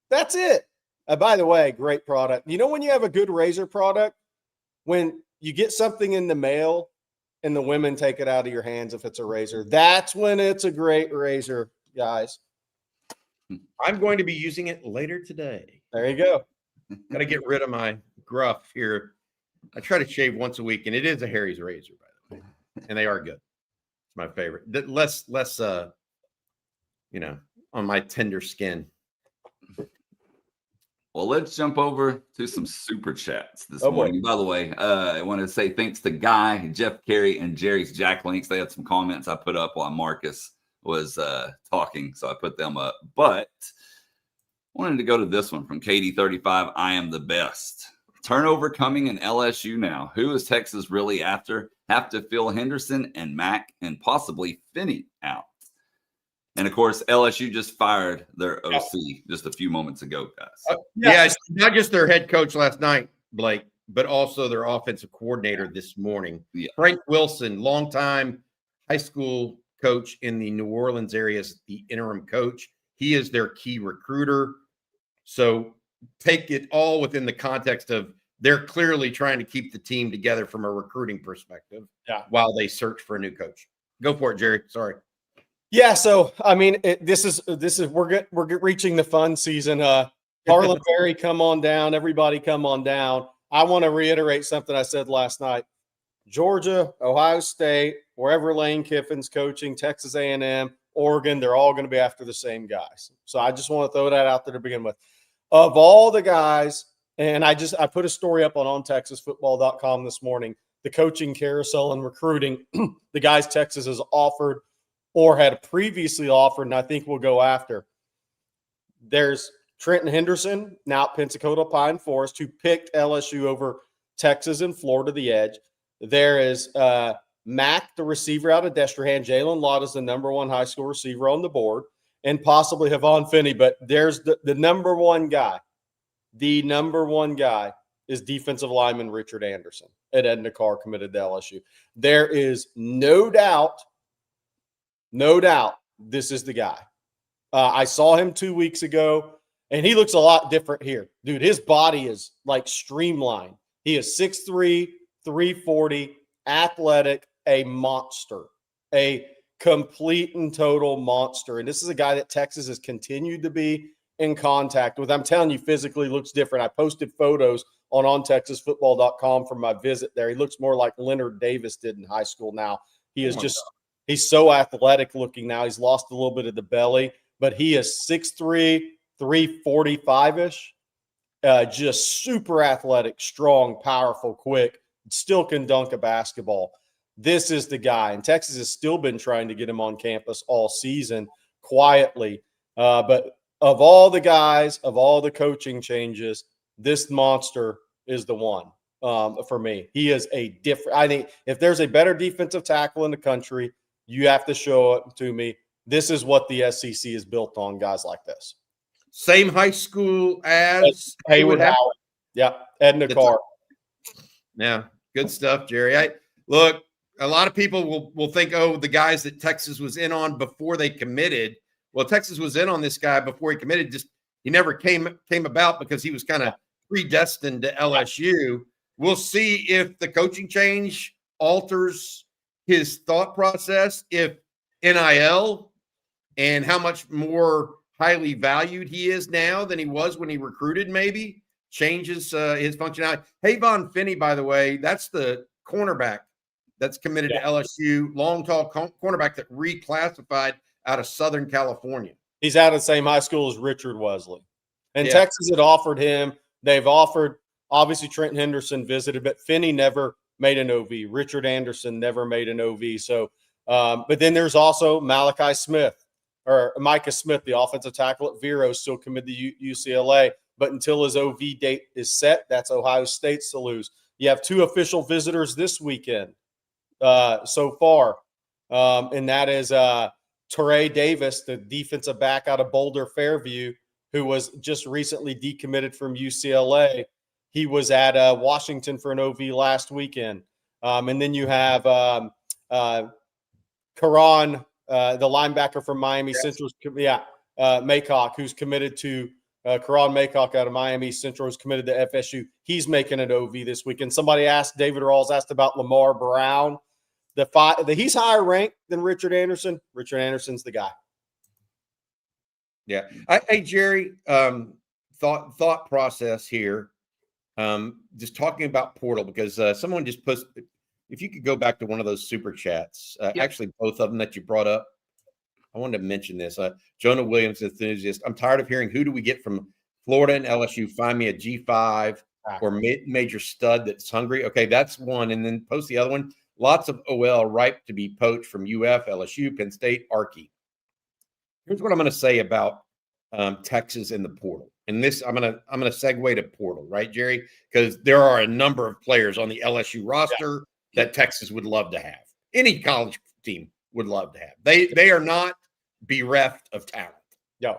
That's it. By the way, great product. You know when you have a good razor product? When you get something in the mail and the women take it out of your hands if it's a razor. That's when it's a great razor, guys. I'm going to be using it later today. There you go. Got to get rid of my gruff here. I try to shave once a week, and it is a Harry's razor, by the way, and they are good. It's my favorite. Less, on my tender skin. Well, let's jump over to some super chats this morning. By the way, I want to say thanks to Guy, Jeff Carey, and Jerry's Jack Links. They had some comments I put up while Marcus was talking, so I put them up. But wanted to go to this one from Katie35. I am the best. Turnover coming in LSU now. Who is Texas really after? Have to fill Henderson and Mack and possibly Finney out. And of course, LSU just fired their OC just a few moments ago, guys. Yeah, it's not just their head coach last night, Blake, but also their offensive coordinator this morning. Yeah. Frank Wilson, longtime high school coach in the New Orleans area, is the interim coach. He is their key recruiter. So take it all within the context of they're clearly trying to keep the team together from a recruiting perspective while they search for a new coach. Go for it, Jerry. Sorry. Yeah, so I mean, this is we're reaching the fun season. Harlan Berry, come on down. Everybody, come on down. I want to reiterate something I said last night. Georgia, Ohio State, wherever Lane Kiffin's coaching, Texas A&M, Oregon, they're all going to be after the same guys. So I just want to throw that out there to begin with. Of all the guys, and I put a story up on ontexasfootball.com this morning. The coaching carousel and recruiting, the guys Texas has offered or had previously offered, and I think we'll go after. There's Trenton Henderson, now at Pensacola Pine Forest, who picked LSU over Texas and Florida, the edge. There is Mack, the receiver out of Destrehan. Jalen Lott is the number one high school receiver on the board, and possibly Havon Finney. But there's the number one guy. The number one guy is defensive lineman Richard Anderson at Edna Carr, committed to LSU. There is no doubt, this is the guy. I saw him 2 weeks ago, and he looks a lot different here. Dude, his body is like streamlined. He is 6'3", 340, athletic, a monster, a complete and total monster. And this is a guy that Texas has continued to be in contact with. I'm telling you, physically looks different. I posted photos on ontexasfootball.com from my visit there. He looks more like Leonard Davis did in high school now. He is he's so athletic looking now. He's lost a little bit of the belly, but he is 6'3", 345-ish. Just super athletic, strong, powerful, quick, still can dunk a basketball. This is the guy. And Texas has still been trying to get him on campus all season quietly. But of all the guys, of all the coaching changes, this monster is the one for me. He is a different – I think if there's a better defensive tackle in the country, you have to show it to me. This is what the SEC is built on, guys like this. Same high school as Haywood Howard. Yeah, Edna Carr. Yeah, good stuff, Jerry. Look, a lot of people will think, oh, the guys that Texas was in on before they committed. Well, Texas was in on this guy before he committed. Just he never came about because he was kind of predestined to LSU. We'll see if the coaching change alters his thought process, if NIL and how much more highly valued he is now than he was when he recruited maybe changes his functionality. Havon Finney, by the way, that's the cornerback that's committed to LSU, long, tall cornerback that reclassified out of Southern California. He's out of the same high school as Richard Wesley. And Texas had offered him. They've offered, obviously, Trenton Henderson visited, but Finney never made an OV. Richard Anderson never made an OV. So, but then there's also Micah Smith, the offensive tackle at Vero, still committed to UCLA. But until his OV date is set, that's Ohio State's to lose. You have two official visitors this weekend so far, and that is Torrey Davis, the defensive back out of Boulder Fairview, who was just recently decommitted from UCLA. He was at Washington for an OV last weekend. And then you have Karan, the linebacker from Miami Central. Maycock, who's committed to Karan Maycock out of Miami Central, is committed to FSU. He's making an OV this weekend. Somebody asked, David Rawls asked about Lamar Brown. He's higher ranked than Richard Anderson. Richard Anderson's the guy. Yeah. Hey, Jerry, thought process here. Just talking about portal, because someone just posted, if you could go back to one of those super chats, actually both of them that you brought up, I wanted to mention this. Jonah Williams, enthusiast. I'm tired of hearing, who do we get from Florida and LSU? Find me a G5 or major stud that's hungry. Okay, that's one. And then post the other one. Lots of OL ripe to be poached from UF, LSU, Penn State, Arky. Here's what I'm going to say about Texas in the portal. And this, I'm going to segue to portal, right, Jerry? Because there are a number of players on the LSU roster that Texas would love to have. Any college team would love to have. They are not bereft of talent. Yeah.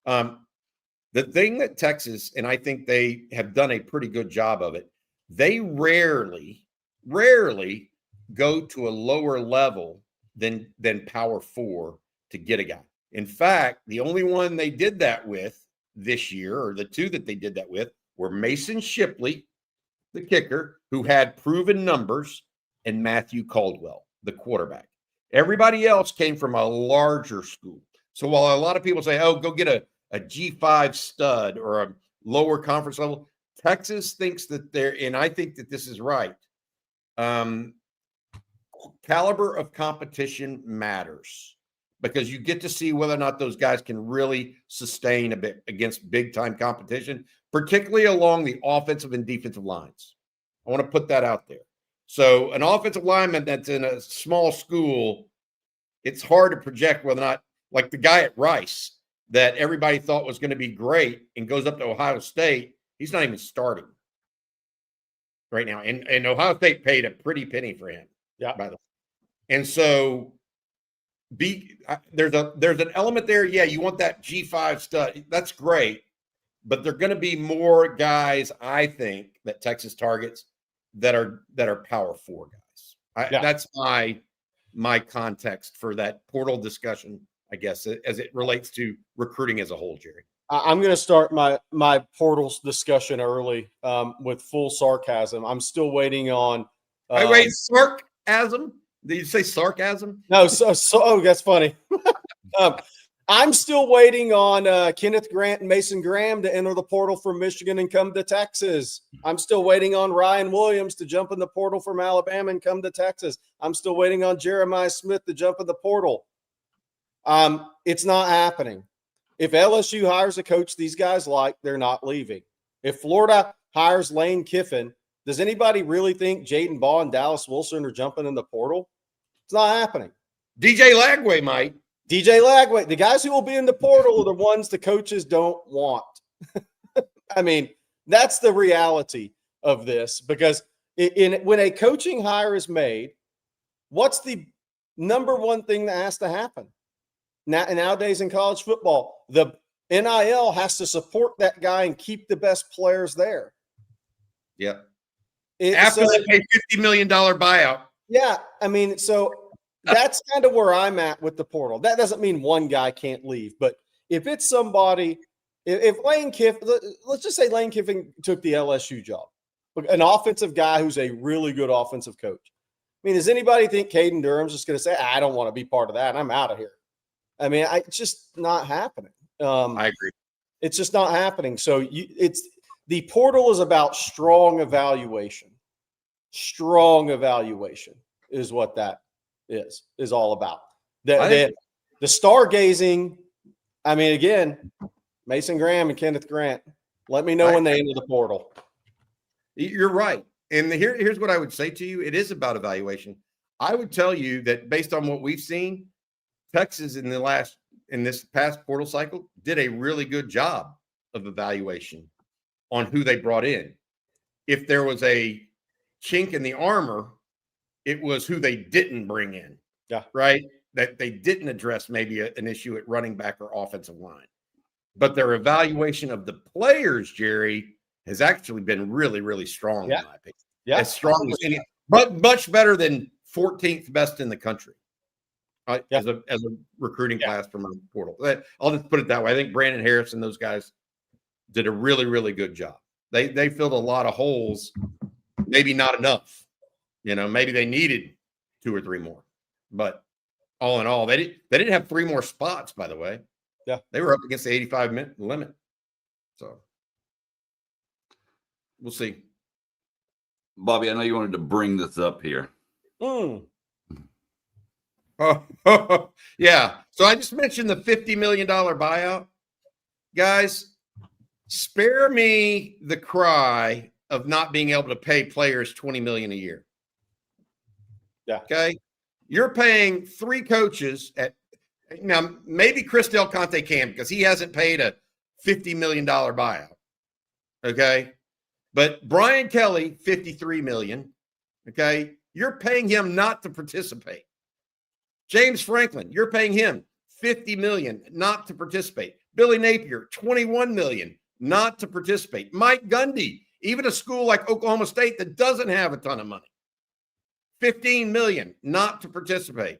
The thing that Texas, and I think they have done a pretty good job of it, they rarely go to a lower level than Power 4 to get a guy. In fact, the only one they did that with this year, or the two that they did that with, were Mason Shipley, the kicker, who had proven numbers, and Matthew Caldwell, the quarterback. Everybody else came from a larger school. So while a lot of people say, oh, go get a G5 stud or a lower conference level, Texas thinks that they're, and I think that this is right. Caliber of competition matters because you get to see whether or not those guys can really sustain a bit against big time competition, particularly along the offensive and defensive lines. I want to put that out there. So an offensive lineman that's in a small school, it's hard to project whether or not, like the guy at Rice that everybody thought was going to be great and goes up to Ohio State, he's not even starting right now. And Ohio State paid a pretty penny for him. Yeah. By the way. And so there's an element there. Yeah, you want that G5 stud. That's great. But there are going to be more guys, I think, that Texas targets that are Power 4 guys. That's my context for that portal discussion, I guess, as it relates to recruiting as a whole, Jerry. I'm going to start my portals discussion early with full sarcasm. I'm still waiting on. Wait, sarcasm? Did you say sarcasm? No, so that's funny. I'm still waiting on Kenneth Grant and Mason Graham to enter the portal from Michigan and come to Texas. I'm still waiting on Ryan Williams to jump in the portal from Alabama and come to Texas. I'm still waiting on Jeremiah Smith to jump in the portal. It's not happening. If LSU hires a coach these guys like, they're not leaving. If Florida hires Lane Kiffin, does anybody really think Jaden Baugh and Dallas Wilson are jumping in the portal? It's not happening. DJ Lagway might. DJ Lagway, the guys who will be in the portal are the ones the coaches don't want. I mean, that's the reality of this because when a coaching hire is made, what's the number one thing that has to happen? Nowadays in college football, the NIL has to support that guy and keep the best players there. Yeah. After they pay $50 million buyout. Yeah. I mean, so that's kind of where I'm at with the portal. That doesn't mean one guy can't leave, but if it's somebody, if Lane Kiffin, let's just say Lane Kiffin took the LSU job, an offensive guy who's a really good offensive coach. I mean, does anybody think Caden Durham's just going to say, I don't want to be part of that, I'm out of here? I mean, it's just not happening. I agree. It's just not happening. So the portal is about strong evaluation. Strong evaluation is what that is all about. The stargazing, I mean, again, Mason Graham and Kenneth Grant, let me know when they enter the portal. You're right. And here's what I would say to you. It is about evaluation. I would tell you that based on what we've seen, Texas in this past portal cycle did a really good job of evaluation on who they brought in. If there was a chink in the armor, it was who they didn't bring in. Yeah. Right. That they didn't address maybe an issue at running back or offensive line. But their evaluation of the players, Jerry, has actually been really, really strong, in my opinion. Yeah. As strong as any, but much better than 14th best in the country. As a recruiting class from my portal. I'll just put it that way. I think Brandon Harris and those guys did a really, really good job. They filled a lot of holes, maybe not enough. Maybe they needed 2 or 3 more. But all in all, they didn't have 3 more spots, by the way. Yeah. They were up against the 85-minute limit. So we'll see. Bobby, I know you wanted to bring this up here. Oh, yeah. So I just mentioned the $50 million buyout. Guys, spare me the cry of not being able to pay players $20 million a year. Yeah. Okay. You're paying 3 coaches now maybe Chris Del Conte can because he hasn't paid a $50 million buyout. Okay. But Brian Kelly, $53 million. Okay. You're paying him not to participate. James Franklin, you're paying him $50 million not to participate. Billy Napier, $21 million not to participate. Mike Gundy, even a school like Oklahoma State that doesn't have a ton of money, $15 million not to participate.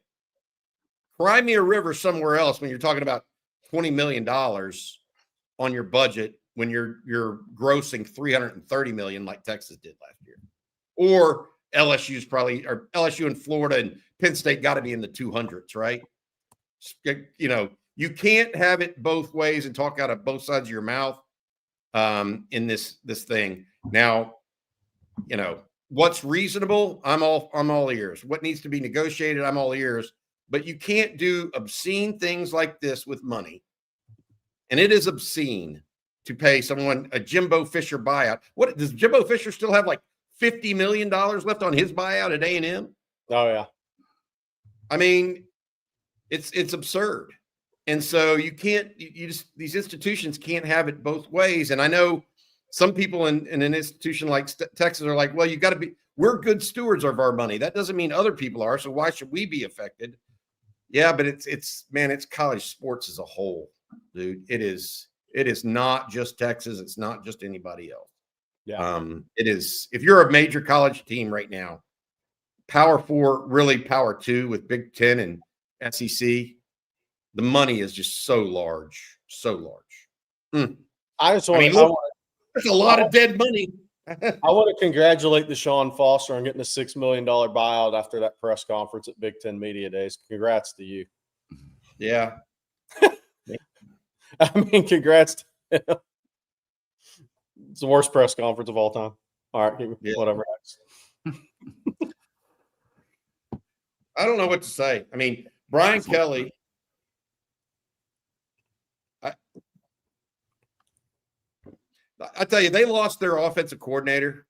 Cry me a river somewhere else when you're talking about $20 million on your budget when you're grossing $330 million like Texas did last year. Or LSU's probably, or LSU and Florida and Penn State got to be in the 200s, right? You know, you can't have it both ways and talk out of both sides of your mouth in this thing. Now, you know, what's reasonable, I'm all ears. What needs to be negotiated, I'm all ears. But you can't do obscene things like this with money. And it is obscene to pay someone a Jimbo Fisher buyout. What does Jimbo Fisher still have, like $50 million left on his buyout at A&M? Oh yeah. I mean, it's absurd. And so you can't, you just, these institutions can't have it both ways. And I know some people in an institution like Texas are like, well, you got to be, we're good stewards of our money. That doesn't mean other people are. So why should we be affected? Yeah, but it's college sports as a whole, dude. It is not just Texas. It's not just anybody else. Yeah. It is, if you're a major college team right now, Power 4, really Power 2 with Big Ten and SEC, the money is just so large, so large. There's a lot of dead money. I want to congratulate Deshaun Foster on getting a $6 million buyout after that press conference at Big Ten Media Days. Congrats to you. Yeah. I mean, congrats to him. It's the worst press conference of all time. All right, whatever. I don't know what to say. I mean, Brian Kelly. I tell you, they lost their offensive coordinator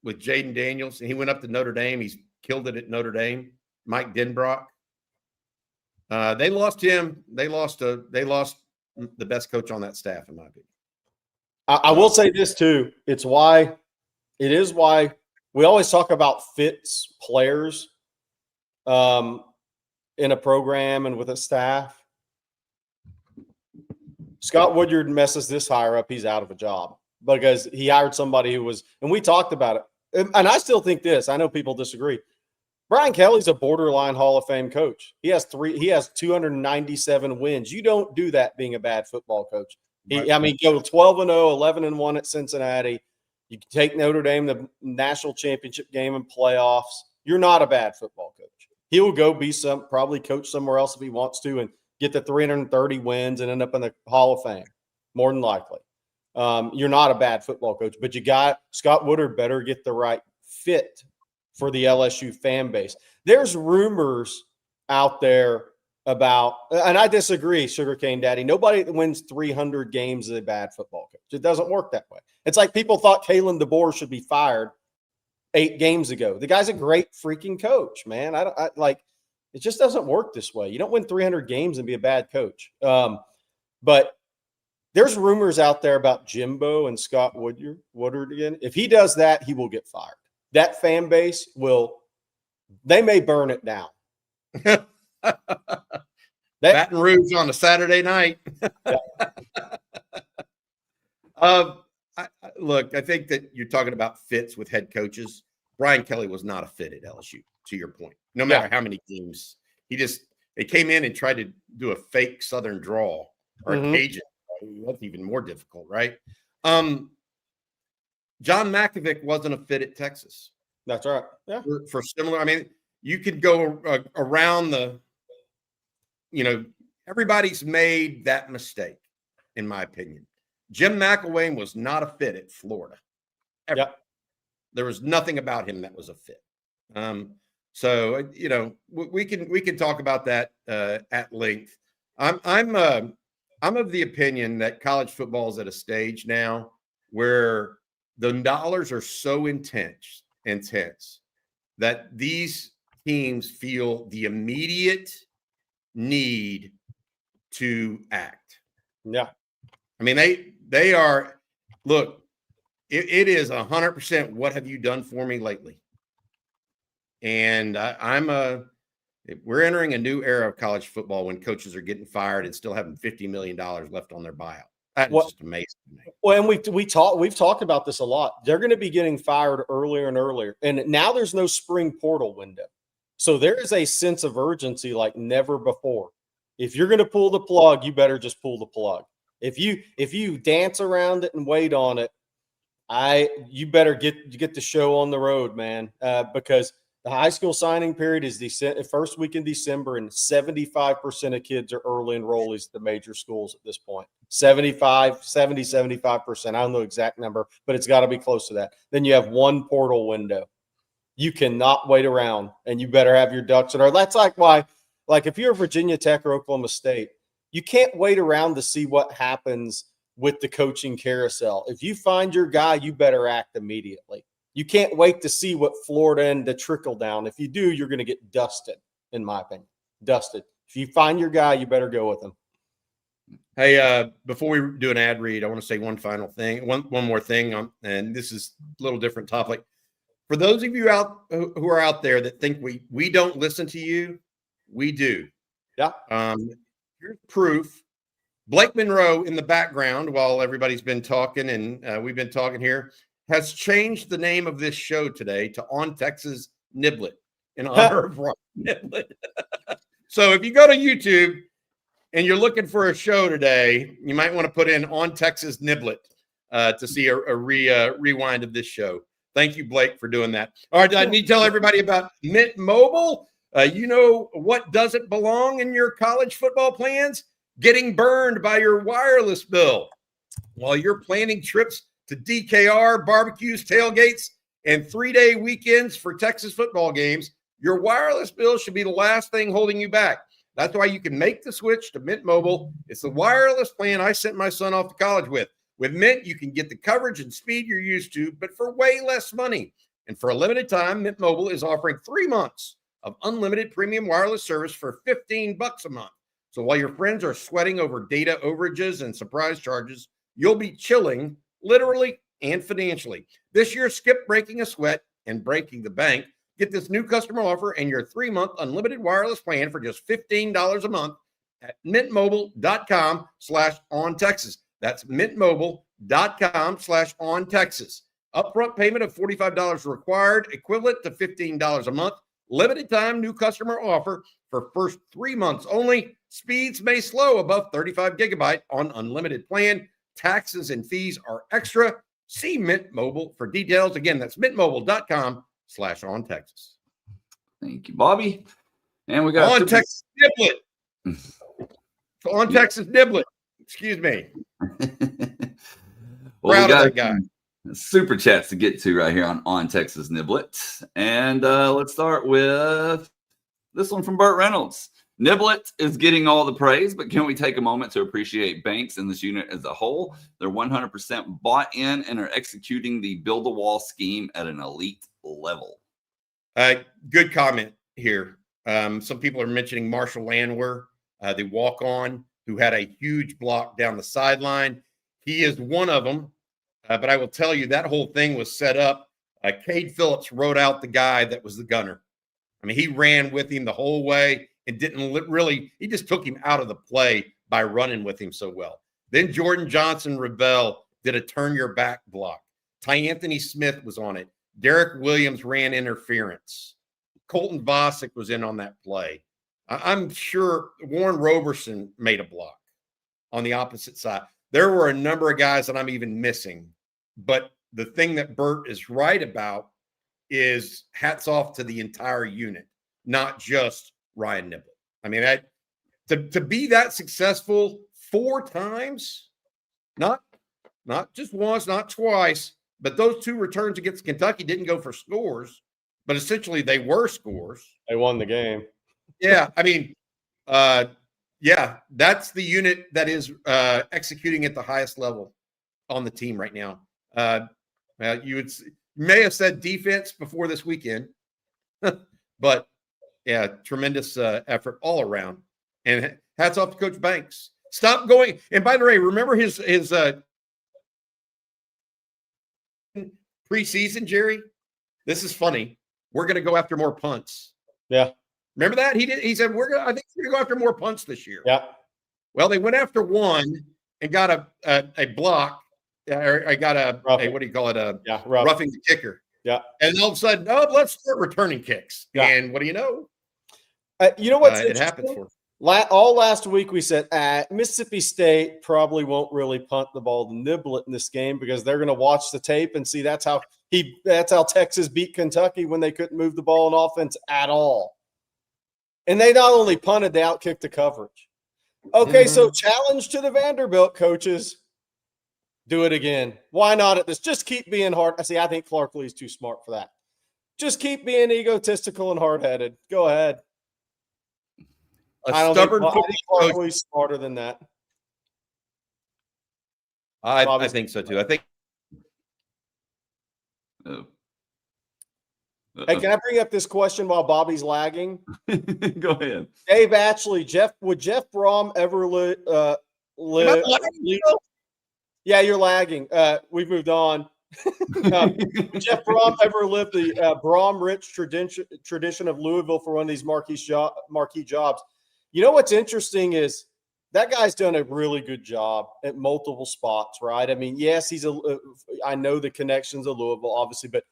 with Jaden Daniels, and he went up to Notre Dame. He's killed it at Notre Dame. Mike Denbrock. They lost him. They lost the best coach on that staff, in my opinion. I will say this too. It is why we always talk about fits players in a program and with a staff. Scott Woodyard messes this higher up, he's out of a job because he hired somebody who was, and we talked about it. And I still think this, I know people disagree. Brian Kelly's a borderline Hall of Fame coach. He has 297 wins. You don't do that being a bad football coach. Go 12-0, 11-1 at Cincinnati. You can take Notre Dame the national championship game and playoffs. You're not a bad football coach. He will go probably coach somewhere else if he wants to and get the 330 wins and end up in the Hall of Fame, more than likely. You're not a bad football coach, but Scott Woodard better get the right fit for the LSU fan base. There's rumors out there about, and I disagree, Sugarcane Daddy, nobody that wins 300 games is a bad football coach. It doesn't work that way. It's like people thought Kalen DeBoer should be fired 8 games ago. The guy's a great freaking coach, man. It just doesn't work this way. You don't win 300 games and be a bad coach. But there's rumors out there about Jimbo and Scott Woodard again. If he does that, he will get fired. That fan base they may burn it down. Baton Rouge on a Saturday night. Look, I think that you're talking about fits with head coaches. Brian Kelly was not a fit at LSU, to your point. No matter how many teams, they came in and tried to do a fake Southern drawl or a Cajun. That's even more difficult, right? John Malkovich wasn't a fit at Texas. That's right. Yeah. For similar, I mean, you could go around everybody's made that mistake, in my opinion. Jim McElwain was not a fit at Florida. Ever. Yep. There was nothing about him that was a fit. So we can talk about that at length. I'm of the opinion that college football is at a stage now where the dollars are so intense that these teams feel the immediate need to act. Yeah. I mean, they are, look, it is 100% what have you done for me lately? And I'm We're entering a new era of college football when coaches are getting fired and still having $50 million left on their buyout. That is just amazing to me. Well, and we've talked about this a lot. They're going to be getting fired earlier and earlier, and now there's no spring portal window, so there is a sense of urgency like never before. If you're going to pull the plug, you better just pull the plug. If you dance around it and wait on it, you better get the show on the road, man, because the high school signing period is the first week in December, and 75% of kids are early enrollees at the major schools at this point. 75%. I don't know the exact number, but it's got to be close to that. Then you have one portal window. You cannot wait around, and you better have your ducks in a row. That's why if you're Virginia Tech or Oklahoma State, you can't wait around to see what happens with the coaching carousel. If you find your guy, you better act immediately. You can't wait to see what Florida and the trickle down. If you do, you're going to get dusted, in my opinion. Dusted. If you find your guy, you better go with him. Hey, before we do an ad read, I want to say one final thing, one more thing, and this is a little different topic. For those of you who are out there that think we don't listen to you, we do. Yeah. Here's proof. Blake Monroe in the background, while everybody's been talking and we've been talking here, has changed the name of this show today to On Texas NIBLETT in honor of Ron Niblett. So if you go to YouTube and you're looking for a show today, you might want to put in On Texas NIBLETT to see a rewind of this show. Thank you, Blake, for doing that. All right, I need to tell everybody about Mint Mobile. You know what doesn't belong in your college football plans? Getting burned by your wireless bill. While you're planning trips to DKR, barbecues, tailgates, and 3-day weekends for Texas football games, your wireless bill should be the last thing holding you back. That's why you can make the switch to Mint Mobile. It's the wireless plan I sent my son off to college with. With Mint, you can get the coverage and speed you're used to, but for way less money. And for a limited time, Mint Mobile is offering 3 months of unlimited premium wireless service for $15 a month. So while your friends are sweating over data overages and surprise charges, you'll be chilling literally and financially. This year, skip breaking a sweat and breaking the bank. Get this new customer offer and your 3-month unlimited wireless plan for just $15 a month at mintmobile.com/ontexas. That's mintmobile.com/ontexas. Upfront payment of $45 required, equivalent to $15 a month. Limited time new customer offer for first 3 months only. Speeds may slow above 35 gigabyte on unlimited plan. Taxes and fees are extra. See Mint Mobile for details. Again, that's mintmobile.com/ontexas. Thank you, Bobby. And we got On Texas NIBLETT. On Texas NIBLETT. Excuse me. Well, Proud of that guy. Super chats to get to right here on Texas NIBLETT. And let's start with this one from Burt Reynolds. NIBLETT is getting all the praise, but can we take a moment to appreciate Banks and this unit as a whole? They're 100% bought in and are executing the build-a-wall scheme at an elite level. Good comment here. Some people are mentioning Marshall Landwehr, the walk-on, who had a huge block down the sideline. He is one of them, but I will tell you that whole thing was set up. Cade Phillips wrote out the guy that was the gunner. I mean, he ran with him the whole way and didn't really – he just took him out of the play by running with him so well. Then Jordan Johnson-Revelle did a turn-your-back block. Ty Anthony Smith was on it. Derek Williams ran interference. Colton Vosick was in on that play. I'm sure Warren Roberson made a block on the opposite side. There were a number of guys that I'm even missing. But the thing that Burt is right about is hats off to the entire unit, not just Ryan Niblett. I mean, to be that successful 4 times, not just once, not twice, but those 2 returns against Kentucky didn't go for scores, but essentially they were scores. They won the game. Yeah, I mean, yeah, that's the unit that is executing at the highest level on the team right now. You may have said defense before this weekend, but yeah, tremendous effort all around. And hats off to Coach Banks. Stop going. And by the way, remember his preseason, Jerry? This is funny. We're going to go after more punts. Yeah. Remember that? He said, I think we're going to go after more punts this year. Yeah. Well, they went after one and got a block. Or I got a what do you call it? Roughing the kicker. Yeah. And all of a sudden, let's start returning kicks. Yeah. And what do you know? You know what's it happens for all last week we said Mississippi State probably won't really punt the ball to NIBLETT in this game because they're going to watch the tape and see that's how Texas beat Kentucky when they couldn't move the ball in offense at all. And they not only punted, they outkicked the coverage. Okay, so challenge to the Vanderbilt coaches. Do it again. Why not at this? Just keep being hard. I think Clark Lee's too smart for that. Just keep being egotistical and hard-headed. Go ahead. I think Clark Lee's smarter than that. I think so too. I think. Hey, can I bring up this question while Bobby's lagging? Go ahead. Dave Ashley, would Jeff Brom ever live? Yeah, you're lagging. We've moved on. Would Jeff Brom ever live the Brom-rich tradition of Louisville for one of these marquee jobs? You know what's interesting is that guy's done a really good job at multiple spots, right? I mean, yes, I know the connections of Louisville, obviously, but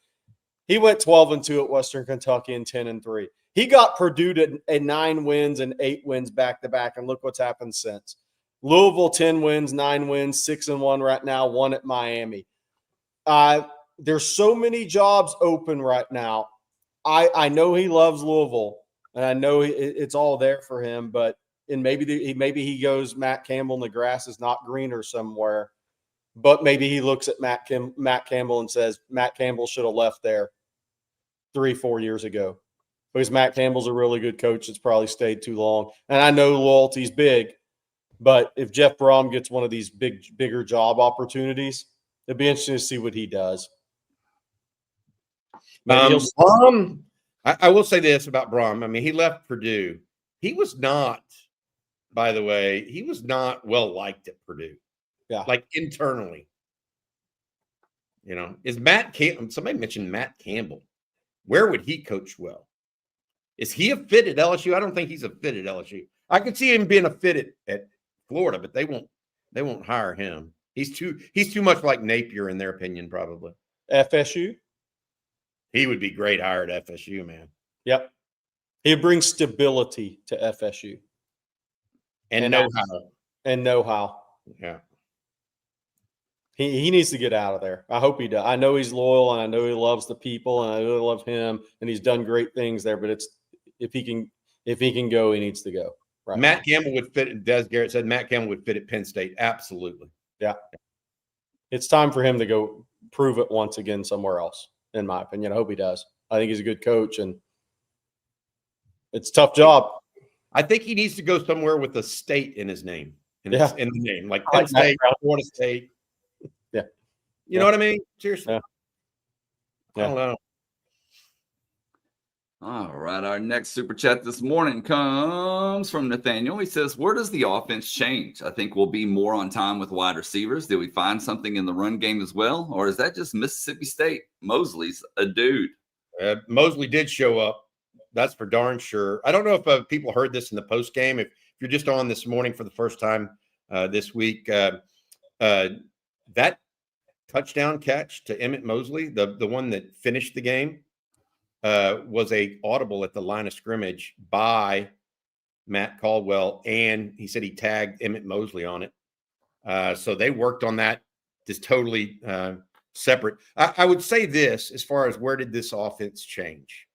he went 12-2 at Western Kentucky and 10-3. He got Purdue at 9 wins and 8 wins back-to-back, and look what's happened since. Louisville, 10 wins, 9 wins, 6-1 right now, 1 at Miami. There's so many jobs open right now. I know he loves Louisville, and I know it's all there for him, but maybe he goes Matt Campbell and the grass is not greener somewhere. But maybe he looks at Matt Campbell and says, Matt Campbell should have left there 3-4 years ago. Because Matt Campbell's a really good coach that's probably stayed too long. And I know loyalty's big, but if Jeff Brom gets one of these bigger job opportunities, it'd be interesting to see what he does. Brom, I will say this about Brom. I mean, he left Purdue. He was not, by the way, well liked at Purdue. Yeah. Like internally. You know, is Matt Campbell, somebody mentioned Matt Campbell. Where would he coach well? Is he a fit at LSU? I don't think he's a fit at LSU. I could see him being a fit at Florida, but they won't hire him. He's too much like Napier in their opinion, probably. FSU? He would be great hire at FSU, man. Yep. He brings stability to FSU. And know-how. And know-how. Yeah. He needs to get out of there. I hope he does. I know he's loyal, and I know he loves the people, and I really love him, and he's done great things there. But if he can go, he needs to go. Right. Matt Campbell would fit. Des Garrett said Matt Campbell would fit at Penn State. Absolutely. Yeah. It's time for him to go prove it once again somewhere else, in my opinion. I hope he does. I think he's a good coach, and it's a tough job. I think he needs to go somewhere with a state in his name. In the name, like I Penn State, Florida State. Yeah. You know what I mean? Seriously. Yeah. I don't know. All right. Our next super chat this morning comes from Nathaniel. He says, where does the offense change? I think we'll be more on time with wide receivers. Did we find something in the run game as well? Or is that just Mississippi State? Mosley's a dude. Mosley did show up. That's for darn sure. I don't know if people heard this in the post game. If you're just on this morning for the first time this week, that touchdown catch to Emmett Mosley, the one that finished the game, was a audible at the line of scrimmage by Matt Caldwell, and he said he tagged Emmett Mosley on it. So they worked on that just totally separate. I would say this as far as where did this offense change?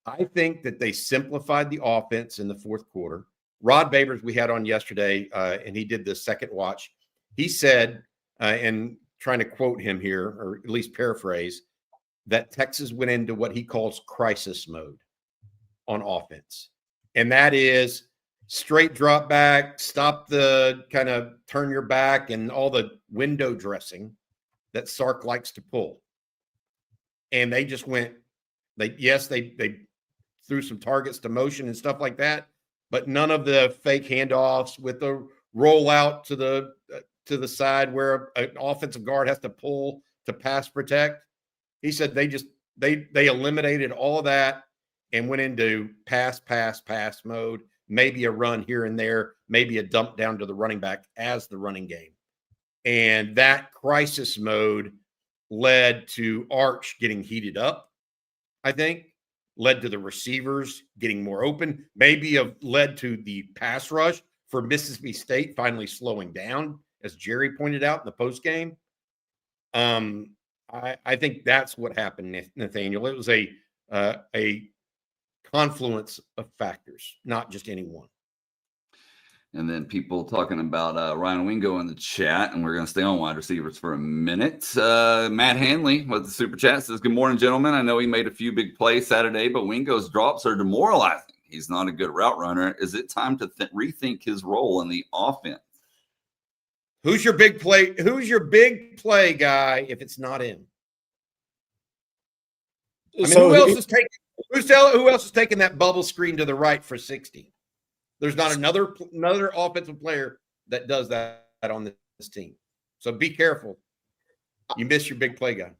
I think that they simplified the offense in the fourth quarter. Rod Babers, we had on yesterday, and he did the second watch. He said, and trying to quote him here, or at least paraphrase, that Texas went into what he calls crisis mode on offense. And that is straight drop back, stop the kind of turn your back and all the window dressing that Sark likes to pull. And they just went, they threw some targets to motion and stuff like that, but none of the fake handoffs with the rollout to the side where an offensive guard has to pull to pass protect. He said they eliminated all of that, and went into pass mode, maybe a run here and there, maybe a dump down to the running back as the running game. And that crisis mode led to Arch getting heated up, I think, led to the receivers getting more open, maybe have led to the pass rush for Mississippi State finally slowing down, as Jerry pointed out in the post game. I think that's what happened, Nathaniel. It was a confluence of factors, not just any one. And then people talking about Ryan Wingo in the chat, and we're going to stay on wide receivers for a minute. Matt Hanley with the super chat says, "Good morning, gentlemen. I know he made a few big plays Saturday, but Wingo's drops are demoralizing. He's not a good route runner. Is it time to rethink his role in the offense?" Who's your big play? Who's your big play guy if it's not him? I mean, who else is taking that bubble screen to the right for 60? There's not another offensive player that does that on this team. So be careful. You miss your big play guy.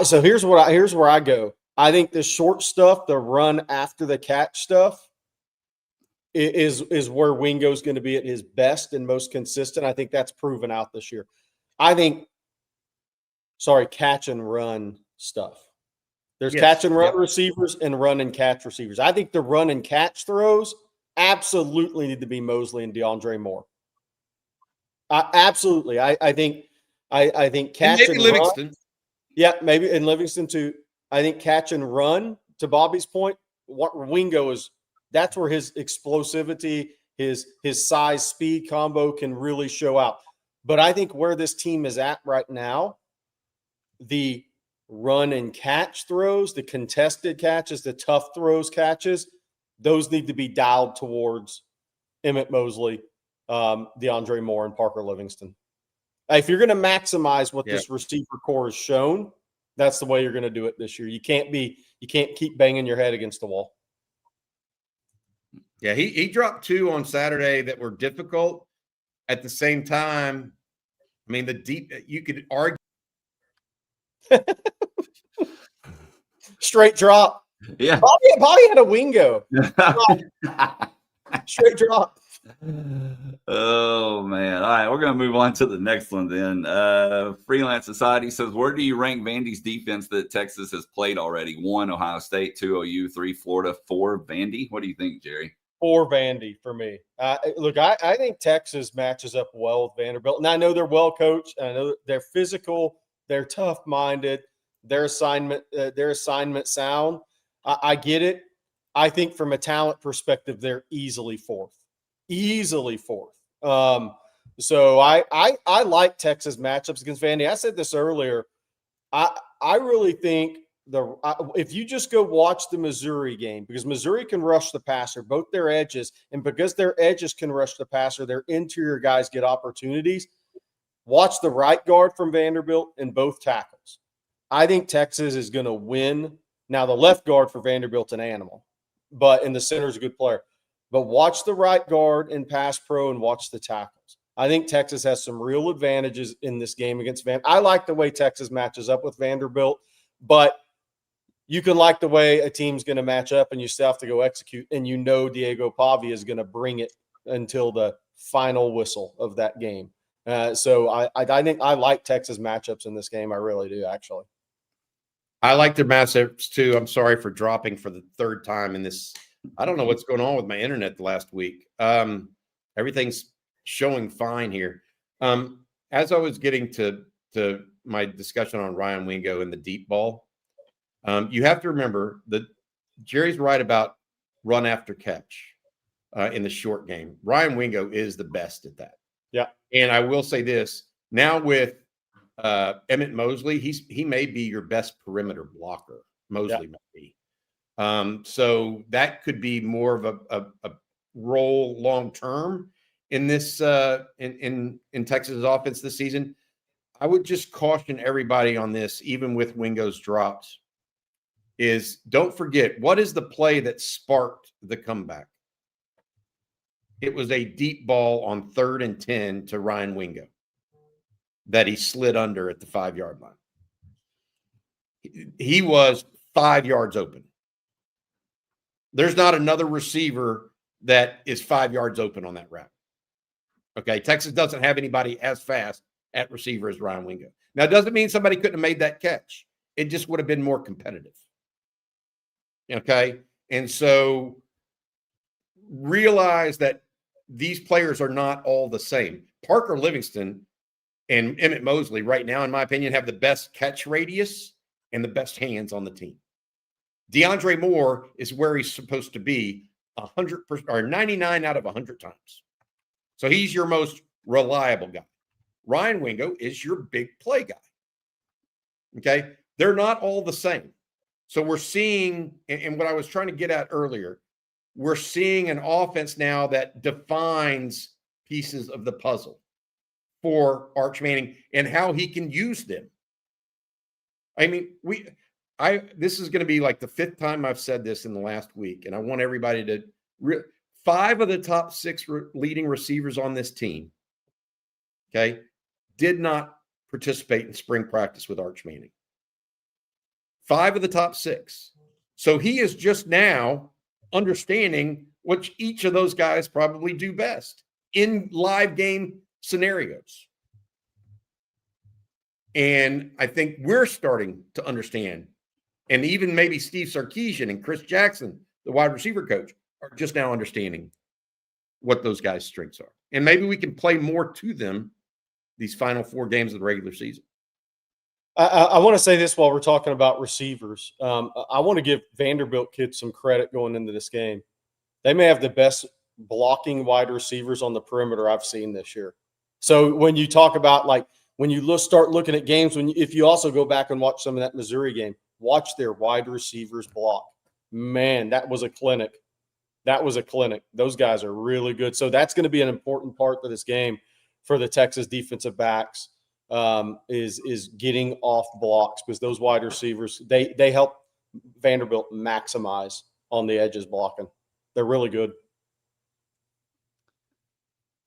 So here's where I go. I think the short stuff, the run after the catch stuff, is where Wingo's going to be at his best and most consistent. I think that's proven out this year. Catch and run stuff. There's catch and run receivers and run and catch receivers. I think the run and catch throws absolutely need to be Mosley and DeAndre Moore. Absolutely. I think catch and Livingston. Run. Yeah, maybe and Livingston too. I think catch and run, to Bobby's point, what Wingo is, that's where his explosivity, his size speed combo can really show out. But I think where this team is at right now, the run and catch throws, the contested catches, the tough throws catches, those need to be dialed towards Emmett Mosley, DeAndre Moore, and Parker Livingston. If you're going to maximize what this receiver core has shown, that's the way you're going to do it this year. You can't keep banging your head against the wall. Yeah, he dropped 2 on Saturday that were difficult. At the same time, I mean, you could argue. Straight drop. Yeah. Bobby had a Wingo. Straight drop. Oh, man. All right, we're going to move on to the next one then. Freelance Society says, "Where do you rank Vandy's defense that Texas has played already? 1, Ohio State, 2, OU, 3, Florida, 4, Vandy." What do you think, Jerry? 4, Vandy for me. Look, I think Texas matches up well with Vanderbilt. And I know they're well coached. I know they're physical. They're tough-minded. Their assignment sound. I get it. I think from a talent perspective, they're easily fourth. So I like Texas matchups against Vandy. I said this earlier. I really think if you just go watch the Missouri game, because Missouri can rush the passer, both their edges, and because their edges can rush the passer, their interior guys get opportunities. Watch the right guard from Vanderbilt and both tackles. I think Texas is going to win. Now, the left guard for Vanderbilt's an animal, and the center is a good player. But watch the right guard in pass pro and watch the tackles. I think Texas has some real advantages in this game against Vanderbilt. I like the way Texas matches up with Vanderbilt, but you can like the way a team's going to match up and you still have to go execute. And you know Diego Pavia is going to bring it until the final whistle of that game. So I think I like Texas matchups in this game. I really do, actually. I like their matchups too. I'm sorry for dropping for the 3rd time in this. I don't know what's going on with my internet the last week. Everything's showing fine here. As I was getting to my discussion on Ryan Wingo and the deep ball, you have to remember that Jerry's right about run after catch in the short game. Ryan Wingo is the best at that. Yeah. And I will say this now with Emmett Mosley, he may be your best perimeter blocker. Mosley may be. So that could be more of a role long term in this in Texas offense this season. I would just caution everybody on this, even with Wingo's drops, is don't forget, what is the play that sparked the comeback? It was a deep ball on 3rd and 10 to Ryan Wingo that he slid under at the 5-yard line. He was 5 yards open. There's not another receiver that is 5 yards open on that route. Okay, Texas doesn't have anybody as fast at receiver as Ryan Wingo. Now, it doesn't mean somebody couldn't have made that catch. It just would have been more competitive. Okay, and so realize that these players are not all the same. Parker Livingston and Emmett Mosley right now, in my opinion, have the best catch radius and the best hands on the team. DeAndre Moore is where he's supposed to be 100% or 99 out of 100 times. So he's your most reliable guy. Ryan Wingo is your big play guy. Okay. They're not all the same. So we're seeing, and what I was trying to get at earlier, we're seeing an offense now that defines pieces of the puzzle for Arch Manning and how he can use them. I mean, this is going to be like the 5th time I've said this in the last week, and I want everybody to 5 of the top 6 leading receivers on this team, okay, did not participate in spring practice with Arch Manning. 5 of the top 6. So he is just now understanding what each of those guys probably do best in live game scenarios. And I think we're starting to understand, and even maybe Steve Sarkisian and Chris Jackson, the wide receiver coach, are just now understanding what those guys' strengths are. And maybe we can play more to them these final 4 games of the regular season. I want to say this while we're talking about receivers. I want to give Vanderbilt kids some credit going into this game. They may have the best blocking wide receivers on the perimeter I've seen this year. So when you talk about, like, when you start looking at games, if you also go back and watch some of that Missouri game, watch their wide receivers block. Man, that was a clinic. That was a clinic. Those guys are really good. So that's going to be an important part of this game for the Texas defensive backs, is getting off blocks, because those wide receivers, they help Vanderbilt maximize on the edges blocking. They're really good.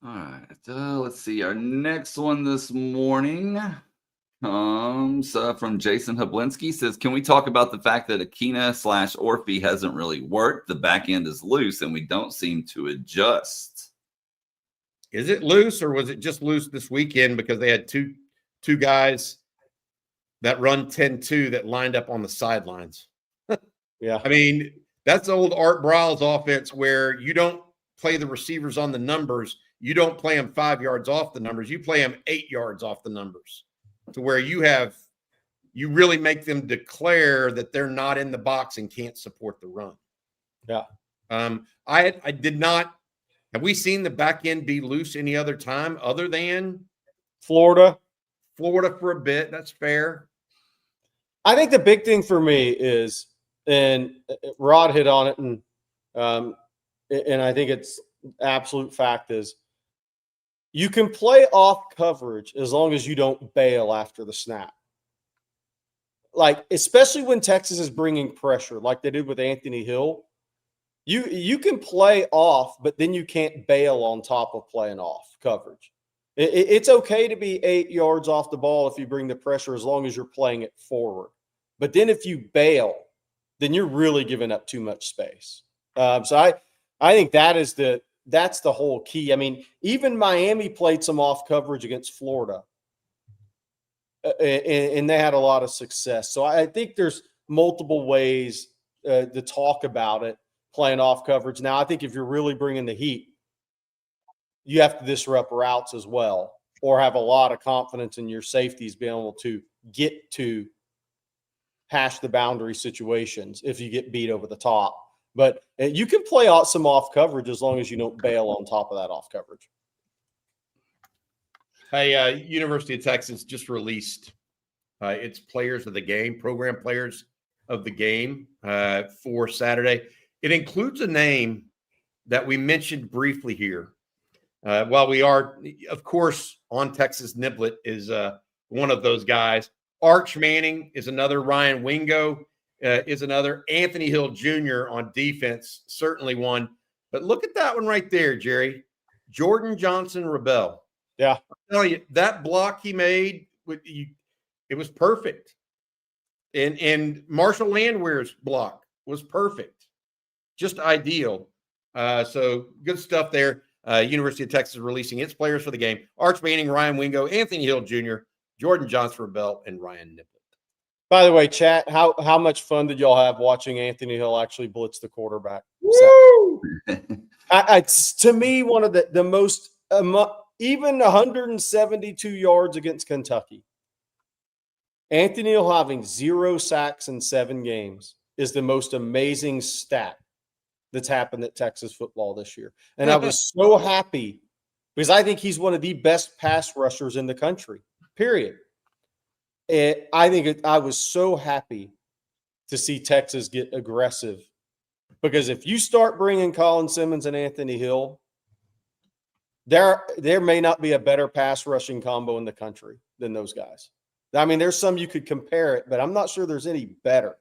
All right. Let's see. Our next one this morning comes from Jason Hablinski. Says, can we talk about the fact that Akina/Orphy hasn't really worked? The back end is loose, and we don't seem to adjust. Is it loose, or was it just loose this weekend because they had two guys that run 10-2 that lined up on the sidelines? Yeah. I mean, that's old Art Briles offense where you don't play the receivers on the numbers. You don't play them 5 yards off the numbers. You play them 8 yards off the numbers, to where you really make them declare that they're not in the box and can't support the run. Yeah. I did not. Have we seen the back end be loose any other time other than Florida for a bit? That's fair. I think the big thing for me is, and Rod hit on it, and I think it's absolute fact, is you can play off coverage as long as you don't bail after the snap. Like, especially when Texas is bringing pressure like they did with Anthony Hill, you can play off, but then you can't bail on top of playing off coverage. It's okay to be 8 yards off the ball if you bring the pressure, as long as you're playing it forward. But then if you bail, then you're really giving up too much space. So I think that's the whole key. I mean, even Miami played some off coverage against Florida, and they had a lot of success. So I think there's multiple ways to talk about it, playing off coverage. Now, I think if you're really bringing the heat, you have to disrupt routes as well, or have a lot of confidence in your safeties being able to get to hash the boundary situations if you get beat over the top. But you can play out some off coverage as long as you don't bail on top of that off coverage. Hey, University of Texas just released its players of the game, program players of the game for Saturday. It includes a name that we mentioned briefly here. While we are, of course, on Texas NIBLETT is one of those guys. Arch Manning is another. Ryan Wingo is another. Anthony Hill Jr. on defense, certainly one. But look at that one right there, Jerry. Jordan Johnson-Rebel. Yeah. I'm telling you, that block he made, it was perfect. And Marshall Landwehr's block was perfect. just ideal. So good stuff there. University of Texas releasing its players for the game: Arch Manning, Ryan Wingo, Anthony Hill Jr., Jordan Johnson-Rebel, and Ryan Niblett. By the way, chat, how much fun did y'all have watching Anthony Hill actually blitz the quarterback? Woo! It's, to me, one of the most even 172 yards against Kentucky. Anthony Hill having 0 sacks in 7 games is the most amazing stat that's happened at Texas football this year. And I was so happy because I think he's one of the best pass rushers in the country, period. And I was so happy to see Texas get aggressive, because if you start bringing Colin Simmons and Anthony Hill, there may not be a better pass rushing combo in the country than those guys. I mean, there's some you could compare it, but I'm not sure there's any better.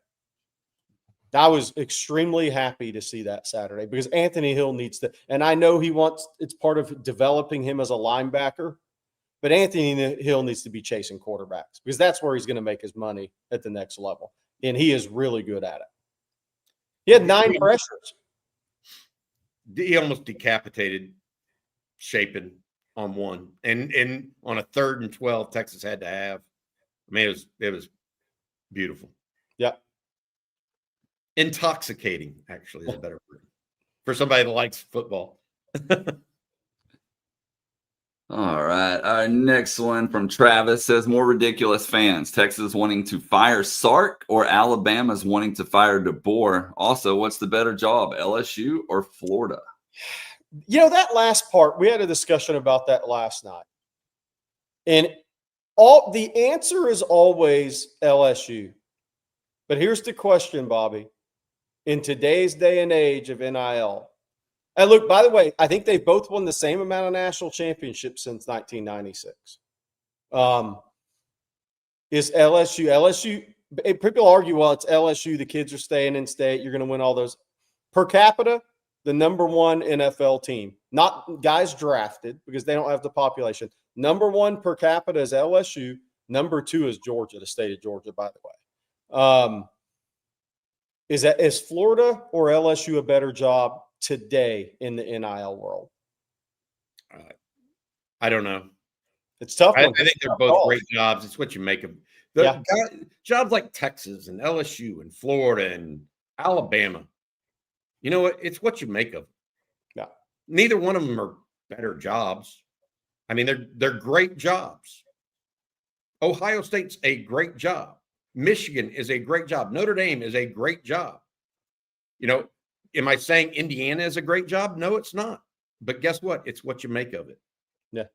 I was extremely happy to see that Saturday because Anthony Hill needs to, and I know it's part of developing him as a linebacker, but Anthony Hill needs to be chasing quarterbacks because that's where he's going to make his money at the next level. And he is really good at it. He had 9 pressures. He almost decapitated Shapen on one. And on a 3rd and 12, Texas had to have. I mean, it was beautiful. Yeah. Intoxicating, actually, is a better word for somebody that likes football. All right. Our next one from Travis says, more ridiculous fans. Texas wanting to fire Sark or Alabama's wanting to fire DeBoer. Also, what's the better job, LSU or Florida? You know, that last part, we had a discussion about that last night. And the answer is always LSU. But here's the question, Bobby. In today's day and age of NIL, and look, by the way, I think they've both won the same amount of national championships since 1996. Is LSU, people argue, well, it's LSU, the kids are staying in state, you're going to win all those. Per capita, the number 1 NFL team, not guys drafted because they don't have the population. Number 1 per capita is LSU. Number 2 is Georgia, the state of Georgia, by the way. Is Florida or LSU a better job today in the NIL world? I don't know. It's tough. I think they're both great jobs. It's what you make of them. Jobs like Texas and LSU and Florida and Alabama. You know what? It's what you make of them. Yeah. Neither one of them are better jobs. I mean, they're great jobs. Ohio State's a great job. Michigan is a great job. Notre Dame is a great job. You know, am I saying Indiana is a great job? No, it's not. But guess what? It's what you make of it. Yeah.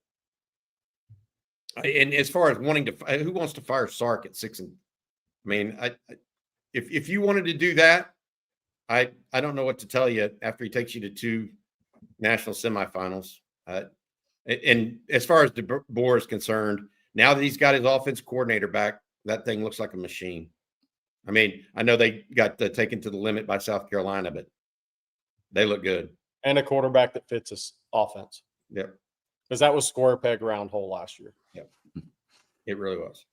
And as far as who wants to fire Sark at 6? I mean, if you wanted to do that, I don't know what to tell you after he takes you to 2 national semifinals. And as far as DeBoer is concerned, now that he's got his offensive coordinator back, that thing looks like a machine. I mean, I know they got taken to the limit by South Carolina, but they look good. And a quarterback that fits his offense. Yep. Because that was square peg round hole last year. Yep. It really was.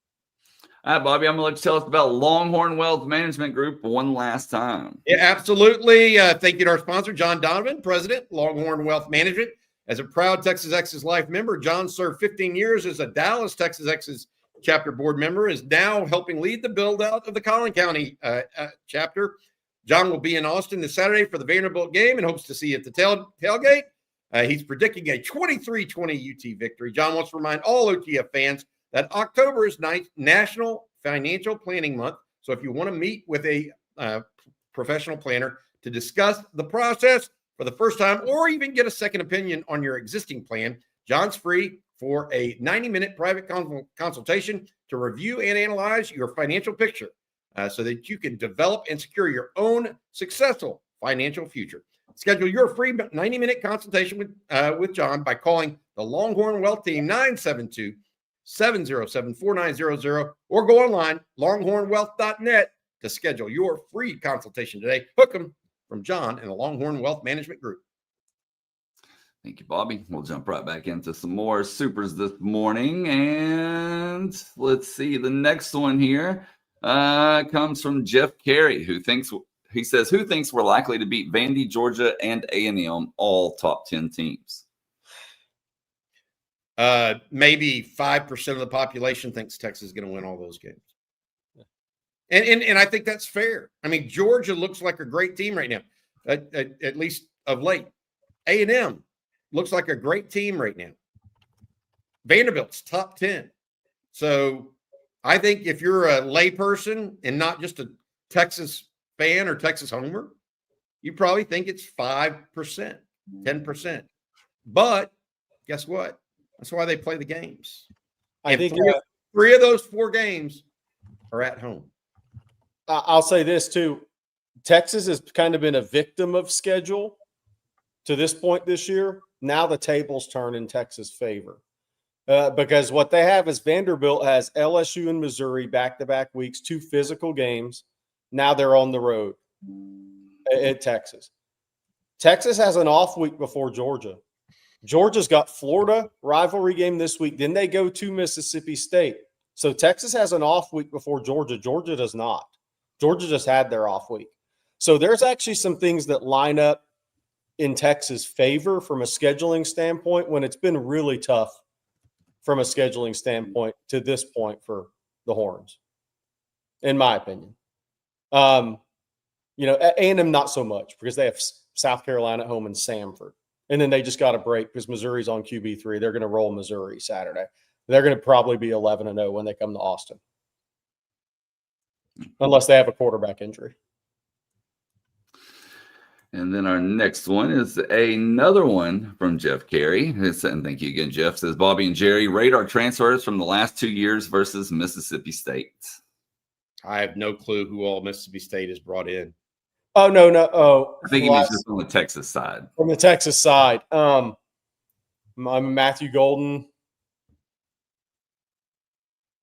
All right, Bobby, I'm going to let you tell us about Longhorn Wealth Management Group one last time. Yeah, absolutely. Thank you to our sponsor, John Donovan, President, Longhorn Wealth Management. As a proud Texas Exes Life member, John served 15 years as a Dallas Texas Exes chapter board member, is now helping lead the build-out of the Collin County chapter. John will be in Austin this Saturday for the Vanderbilt game and hopes to see you at the tailgate. He's predicting a 23-20 UT victory. John wants to remind all OTF fans that October is National Financial Planning Month. So if you want to meet with a professional planner to discuss the process for the first time or even get a second opinion on your existing plan, John's free for a 90-minute private consultation to review and analyze your financial picture so that you can develop and secure your own successful financial future. Schedule your free 90-minute consultation with John by calling the Longhorn Wealth Team 972-707-4900 or go online, longhornwealth.net, to schedule your free consultation today. Hook them from John and the Longhorn Wealth Management Group. Thank you, Bobby. We'll jump right back into some more supers this morning. And let's see. The next one here comes from Jeff Carey, who thinks He says, who thinks we're likely to beat Vandy, Georgia, and A&M, all top 10 teams? Maybe 5% of the population thinks Texas is going to win all those games. And I think that's fair. I mean, Georgia looks like a great team right now, at least of late. A&M looks like a great team right now. Vanderbilt's top 10. So I think if you're a layperson and not just a Texas fan or Texas homer, you probably think it's 5%, 10%. But guess what? That's why they play the games. I think three of those 4 games are at home. I'll say this too. Texas has kind of been a victim of schedule to this point this year. Now the tables turn in Texas' favor because what they have is Vanderbilt has LSU and Missouri back-to-back weeks, 2 physical games. Now they're on the road at Texas. Texas has an off week before Georgia. Georgia's got Florida rivalry game this week. Then they go to Mississippi State. So Texas has an off week before Georgia. Georgia does not. Georgia just had their off week. So there's actually some things that line up in Texas' favor from a scheduling standpoint when it's been really tough from a scheduling standpoint to this point for the Horns, in my opinion. A&M not so much because they have South Carolina at home and Samford. And then they just got a break because Missouri's on QB3. They're going to roll Missouri Saturday. They're going to probably be 11-0 when they come to Austin, unless they have a quarterback injury. And then our next one is another one from Jeff Carey. And thank you again, Jeff. Says, Bobby and Jerry, rate our transfers from the last 2 years versus Mississippi State. I have no clue who all Mississippi State has brought in. Oh, no. Oh, I think he means just on the Texas side. From the Texas side. I'm Matthew Golden,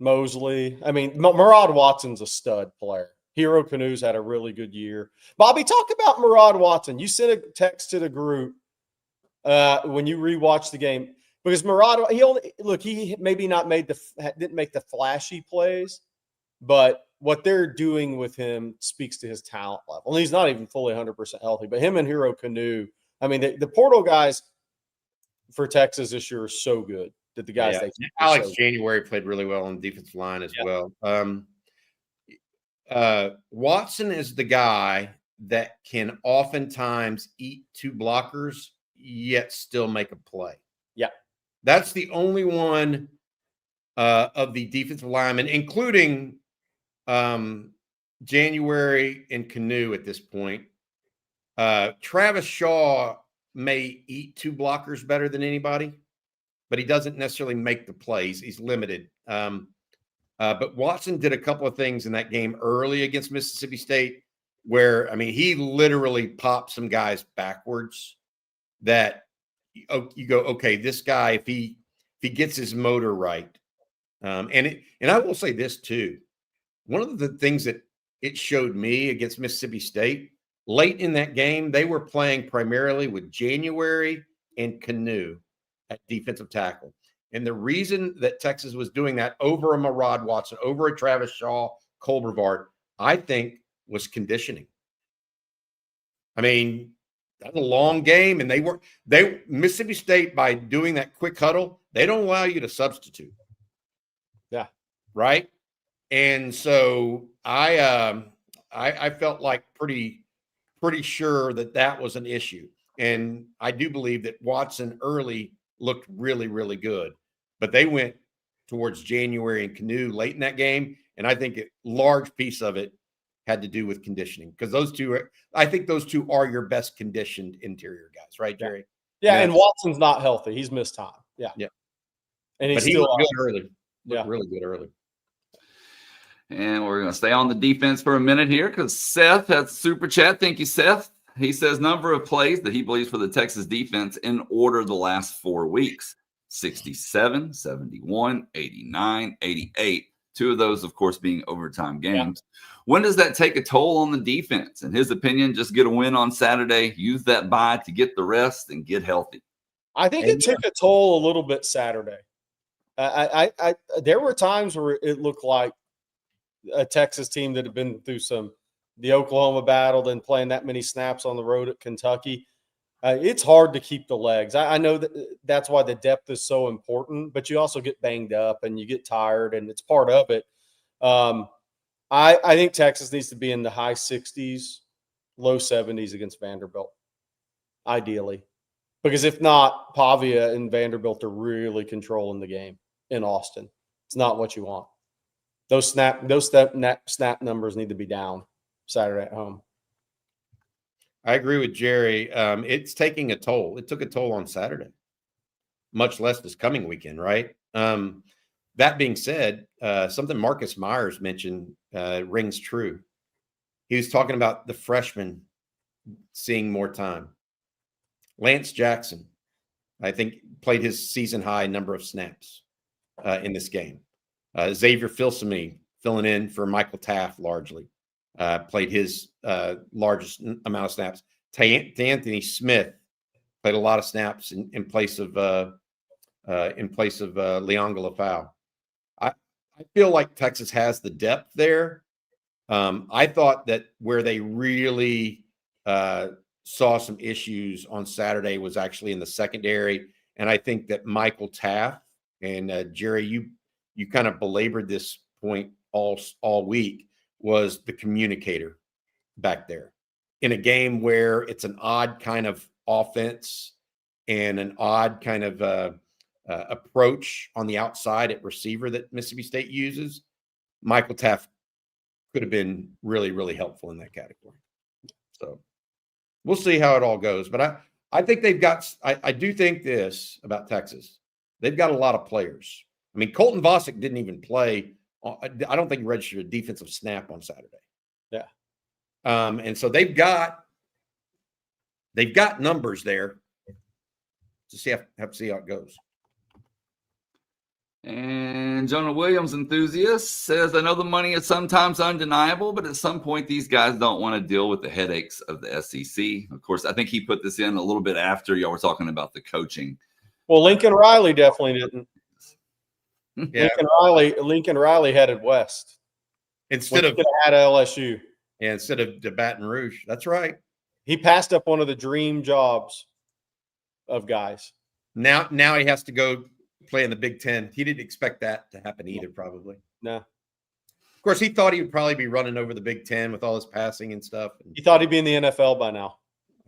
Mosley. I mean, Murad Watson's a stud player. Hero Canoe's had a really good year. Bobby, talk about Murad Watson. You sent a text to the group when you rewatched the game because Murad, he maybe didn't make the flashy plays, but what they're doing with him speaks to his talent level. And he's not even fully 100% healthy, but him and Hero Canoe, I mean, the portal guys for Texas this year are so good that the guys Alex January played really well on the defensive line as well. Watson is the guy that can oftentimes eat 2 blockers yet still make a play. Yeah. That's the only one of the defensive linemen, including January and Canoe at this point. Travis Shaw may eat 2 blockers better than anybody, but he doesn't necessarily make the plays. He's limited. But Watson did a couple of things in that game early against Mississippi State where, I mean, he literally popped some guys backwards that you go, okay, this guy, if he gets his motor right. And I will say this too. One of the things that it showed me against Mississippi State, late in that game, they were playing primarily with January and Canoe at defensive tackle. And the reason that Texas was doing that over a Murad Watson, over a Travis Shaw, Cole Brevard, I think was conditioning. I mean, that's a long game, and Mississippi State, by doing that quick huddle, they don't allow you to substitute. Yeah. Right? And so I felt like pretty sure that was an issue. And I do believe that Watson early looked really, really good. But they went towards January and Canoe late in that game. And I think a large piece of it had to do with conditioning because I think those two are your best conditioned interior guys, right, Jerry? Yeah, and Watson's not healthy. He's missed time. Yeah. And he looked good early. Really good early. And we're going to stay on the defense for a minute here because Seth has super chat. Thank you, Seth. He says number of plays that he believes for the Texas defense in order the last 4 weeks. 67, 71, 89, 88. 2 of those, of course, being overtime games. Yeah. When does that take a toll on the defense? In his opinion, just get a win on Saturday, use that bye to get the rest and get healthy. I think it took a toll a little bit Saturday. There were times where it looked like a Texas team that had been through some the Oklahoma battle, then playing that many snaps on the road at Kentucky. It's hard to keep the legs. I know that's why the depth is so important, but you also get banged up and you get tired, and it's part of it. I think Texas needs to be in the high 60s, low 70s against Vanderbilt, ideally. Because if not, Pavia and Vanderbilt are really controlling the game in Austin. It's not what you want. Those snap numbers need to be down Saturday at home. I agree with Jerry. It's taking a toll. It took a toll on Saturday, much less this coming weekend, right? That being said, something Marcus Myers mentioned rings true. He was talking about the freshmen seeing more time. Lance Jackson, I think, played his season high number of snaps in this game. Xavier Filsaime, filling in for Michael Taft largely, played his largest amount of snaps. Anthony Smith played a lot of snaps in place of Leon Galafau. I feel like Texas has the depth there. I thought that where they really saw some issues on Saturday was actually in the secondary, and I think that Michael Taft and Jerry, you kind of belabored this point all week, was the communicator back there in a game where it's an odd kind of offense and an odd kind of approach on the outside at receiver that Mississippi State uses. Michael Taft could have been really, really helpful in that category. So we'll see how it all goes. But I think they've got – I do think this about Texas. They've got a lot of players. I mean, Colton Vosick didn't even play. I don't think he registered a defensive snap on Saturday. Yeah. And so they've got numbers there to have to see how it goes. And Jonah Williams, enthusiast, says, I know the money is sometimes undeniable, but at some point these guys don't want to deal with the headaches of the SEC. Of course, I think he put this in a little bit after y'all were talking about the coaching. Well, Lincoln Riley definitely didn't. Yeah. Lincoln Riley headed west Instead of at LSU. Yeah, instead of to Baton Rouge. That's right. He passed up one of the dream jobs of guys. Now he has to go play in the Big Ten. He didn't expect that to happen either, probably. No. Of course, he thought he would probably be running over the Big Ten with all his passing and stuff. He thought he'd be in the NFL by now.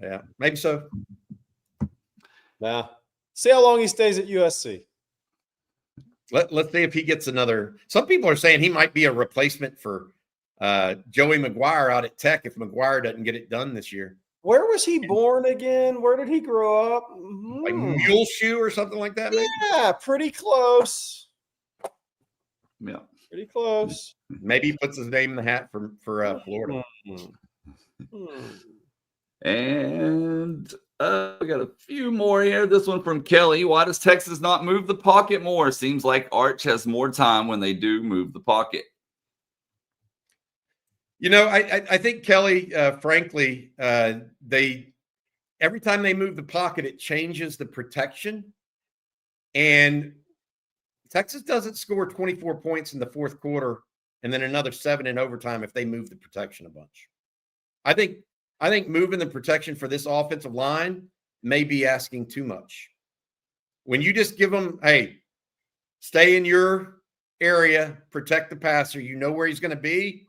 Yeah, maybe so. Nah. See how long he stays at USC. Let's see if he gets another. Some people are saying he might be a replacement for Joey McGuire out at Tech if McGuire doesn't get it done this year. Where was he born again? Where did he grow up? Like Muleshoe or something like that? Maybe? Yeah, pretty close. Yeah. Pretty close. Maybe he puts his name in the hat for Florida. And we got a few more here. This one from Kelly. Why does Texas not move the pocket more? Seems like Arch has more time when they do move the pocket. You know, I think Kelly, frankly, every time they move the pocket, it changes the protection. And Texas doesn't score 24 points in the fourth quarter and then another 7 in overtime if they move the protection a bunch. I think moving the protection for this offensive line may be asking too much. When you just give them, hey, stay in your area, protect the passer, you know where he's going to be.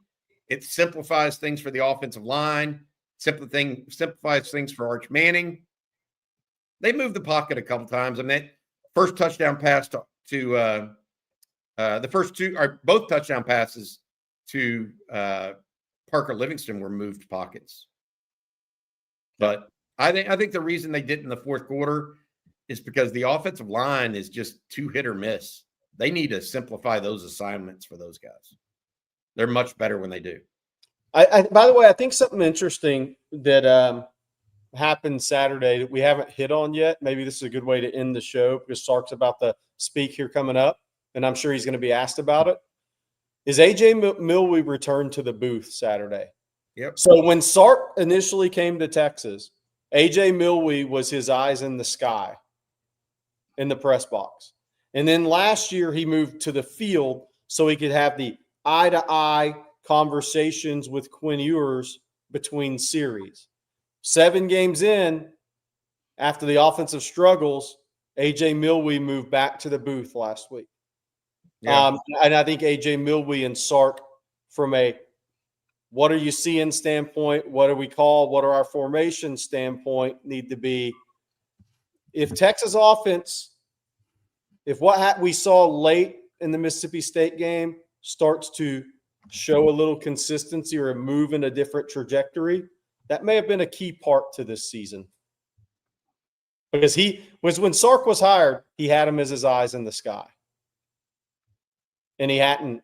It simplifies things for the offensive line, simplifies things for Arch Manning. They moved the pocket a couple times. I mean, that first touchdown pass to the first two, or both touchdown passes to Parker Livingston were moved pockets. But I think the reason they did it in the fourth quarter is because the offensive line is just too hit or miss. They need to simplify those assignments for those guys. They're much better when they do. By the way, I think something interesting that happened Saturday that we haven't hit on yet, maybe this is a good way to end the show because Sark's about to speak here coming up, and I'm sure he's going to be asked about it, is A.J. Milwee returned to the booth Saturday. Yep. So when Sark initially came to Texas, A.J. Milwee was his eyes in the sky in the press box. And then last year he moved to the field so he could have the eye-to-eye conversations with Quinn Ewers between series. 7 games in, after the offensive struggles, AJ Milwee moved back to the booth last week. Yeah. And I think AJ Milwee and Sark, from a what are you seeing standpoint, what do we call, what are our formation standpoint, need to be. If Texas offense, if what we saw late in the Mississippi State game starts to show a little consistency or move in a different trajectory, that may have been a key part to this season. Because when Sark was hired, he had him as his eyes in the sky. And he hadn't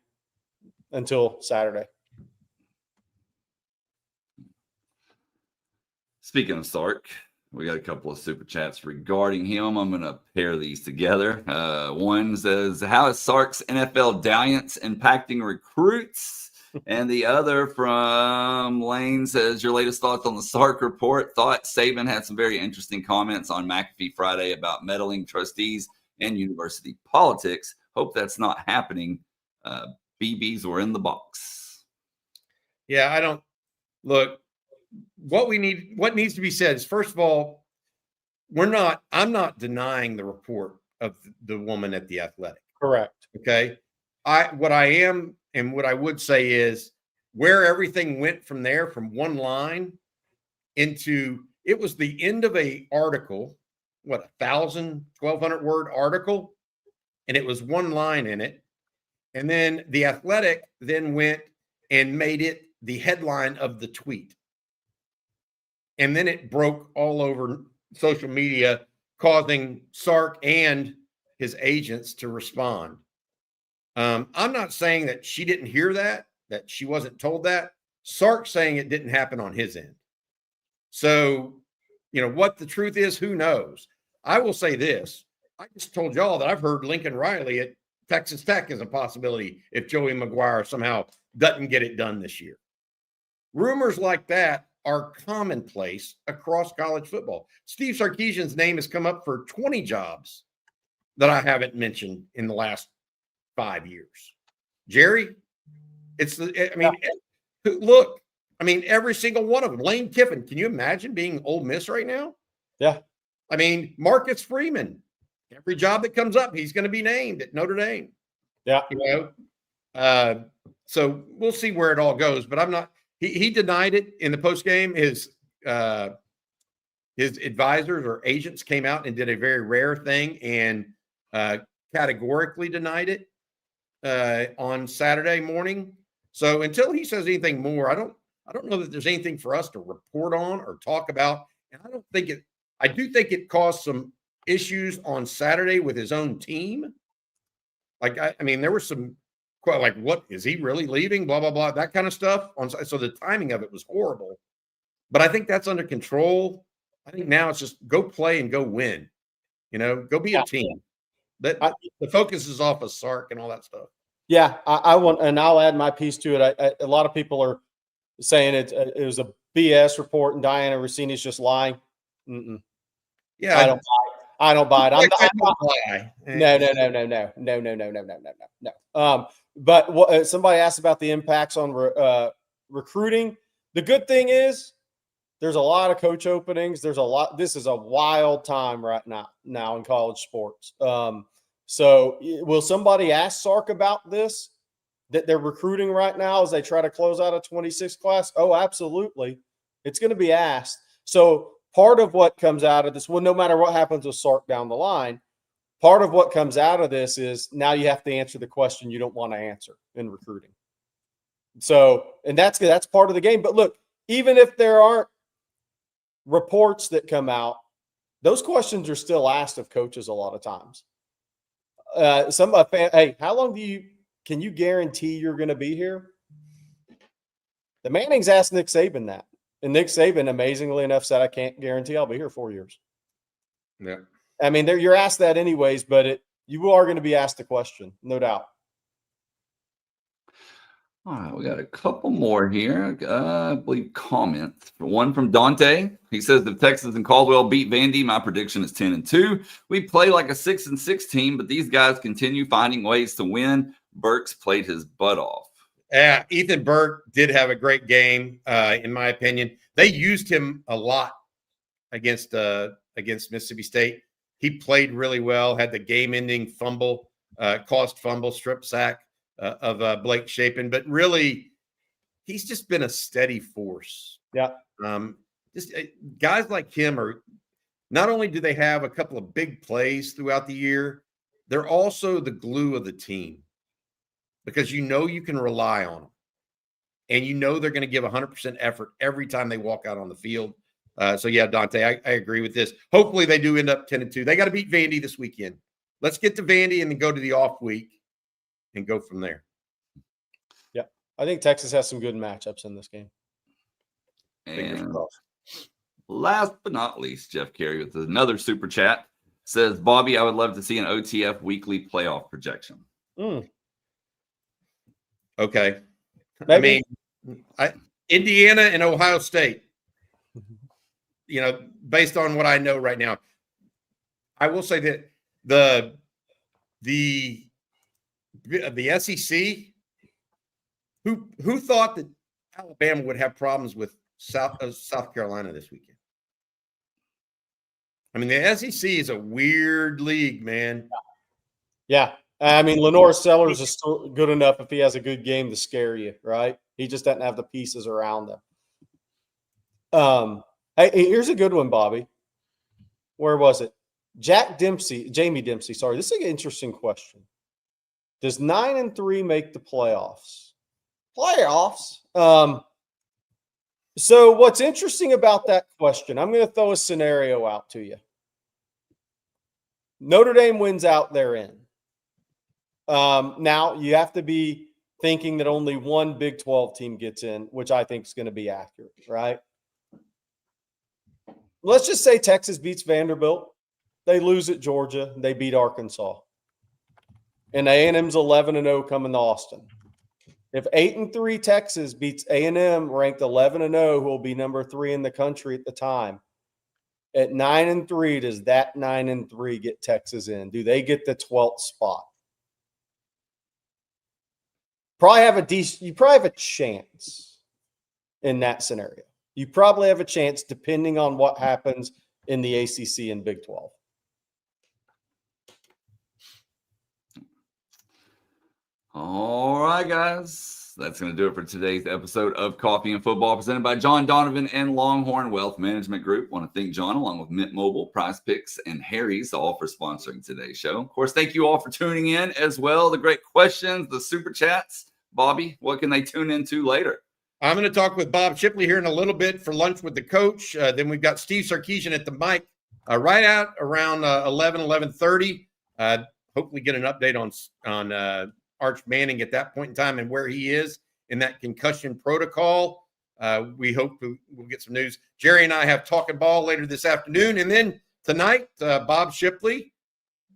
until Saturday. Speaking of Sark, we got a couple of super chats regarding him. I'm going to pair these together. One says, how is Sark's NFL dalliance impacting recruits? And the other from Lane says, your latest thoughts on the Sark report. Thought Saban had some very interesting comments on McAfee Friday about meddling trustees and university politics. Hope that's not happening. BBs were in the box. Yeah, I don't look. What needs to be said is, first of all, I'm not denying the report of the woman at the Athletic. Correct. Okay. What I am and what I would say is where everything went from there, from one line into, it was the end of a article, 1,200 word article. And it was one line in it. And then the Athletic then went and made it the headline of the tweet. And then it broke all over social media, causing Sark and his agents to respond. I'm not saying that she didn't hear that she wasn't told that. Sark's saying it didn't happen on his end. So, what the truth is, who knows? I will say this. I just told y'all that I've heard Lincoln Riley at Texas Tech is a possibility if Joey McGuire somehow doesn't get it done this year. Rumors like that are commonplace across college football. Steve Sarkisian's name has come up for 20 jobs that I haven't mentioned in the last 5 years. Jerry, look, every single one of them. Lane Kiffin, can you imagine being Ole Miss right now? Yeah. Marcus Freeman, every job that comes up, he's going to be named at Notre Dame. Yeah. So we'll see where it all goes, but I'm not. He denied it in the post game. His advisors or agents came out and did a very rare thing and categorically denied it on Saturday morning. So until he says anything more, I don't know that there's anything for us to report on or talk about. And I do think it caused some issues on Saturday with his own team. There was some what is he really leaving? Blah, blah, blah, that kind of stuff. So the timing of it was horrible, but I think that's under control. I think now it's just go play and go win, go be a team. The focus is off of Sark and all that stuff. Yeah. I want, and I'll add my piece to it. A lot of people are saying it was a BS report and Diana Rossini's just lying. Mm-mm. Yeah. I don't buy it. No. But somebody asked about the impacts on recruiting. The good thing is there's a lot of coach openings. This is a wild time right now in college sports. So will somebody ask Sark about this, that they're recruiting right now as they try to close out a 26 class? Oh, absolutely. It's going to be asked. So part of what comes out of this, well, no matter what happens with Sark down the line, part of what comes out of this is now you have to answer the question you don't want to answer in recruiting. So, and that's part of the game. But look, even if there aren't reports that come out, those questions are still asked of coaches a lot of times. Hey, how long can you guarantee you're going to be here? The Mannings asked Nick Saban that. And Nick Saban, amazingly enough, said, I can't guarantee I'll be here 4 years. Yeah. You're asked that anyways, but you are going to be asked the question, no doubt. All right, we got a couple more here. I believe comments. One from Dante. He says, if Texas and Caldwell beat Vandy, my prediction is 10-2. We play like a 6-6 team, but these guys continue finding ways to win. Burks played his butt off. Yeah, Ethan Burt did have a great game, in my opinion. They used him a lot against Mississippi State. He played really well, had the game-ending fumble, strip sack of Blake Shapen. But really, he's just been a steady force. Yeah. Just guys like him are not only do they have a couple of big plays throughout the year, they're also the glue of the team because you know you can rely on them. And you know they're going to give 100% effort every time they walk out on the field. So, yeah, Dante, I agree with this. Hopefully they do end up 10-2. They got to beat Vandy this weekend. Let's get to Vandy and then go to the off week and go from there. Yeah, I think Texas has some good matchups in this game. And last but not least, Jeff Carey with another super chat says, Bobby, I would love to see an OTF weekly playoff projection. Okay. Maybe. I mean, Indiana and Ohio State, based on what I know right now, I will say that the SEC, who thought that Alabama would have problems with South Carolina this weekend? I mean, the SEC is a weird league, man. Yeah. I mean, Lenore Sellers is still good enough if he has a good game to scare you, right? He just doesn't have the pieces around him. Hey, here's a good one, Bobby. Where was it? Jamie Dempsey. Sorry, this is an interesting question. Does 9-3 make the playoffs? So what's interesting about that question? I'm going to throw a scenario out to you. Notre Dame wins out, they're in. Now, you have to be thinking that only one Big 12 team gets in, which I think is going to be accurate, right? Let's just say Texas beats Vanderbilt. They lose at Georgia. They beat Arkansas. And A&M's 11-0 coming to Austin. If 8-3 Texas beats A&M, ranked 11-0, who will be number 3 in the country at the time, at 9-3, does that 9-3 get Texas in? Do they get the 12th spot? You probably have a chance in that scenario. You probably have a chance depending on what happens in the ACC and Big 12. All right, guys. That's going to do it for today's episode of Coffee and Football presented by John Donovan and Longhorn Wealth Management Group. I want to thank John along with Mint Mobile, Prize Picks, and Harry's all for sponsoring today's show. Of course, thank you all for tuning in as well. The great questions, the super chats. Bobby, what can they tune into later? I'm going to talk with Bob Shipley here in a little bit for lunch with the coach. Then we've got Steve Sarkisian at the mic right out around 11:30. Hopefully get an update on Arch Manning at that point in time and where he is in that concussion protocol. We hope we'll get some news. Jerry and I have talking ball later this afternoon. And then tonight, Bob Shipley,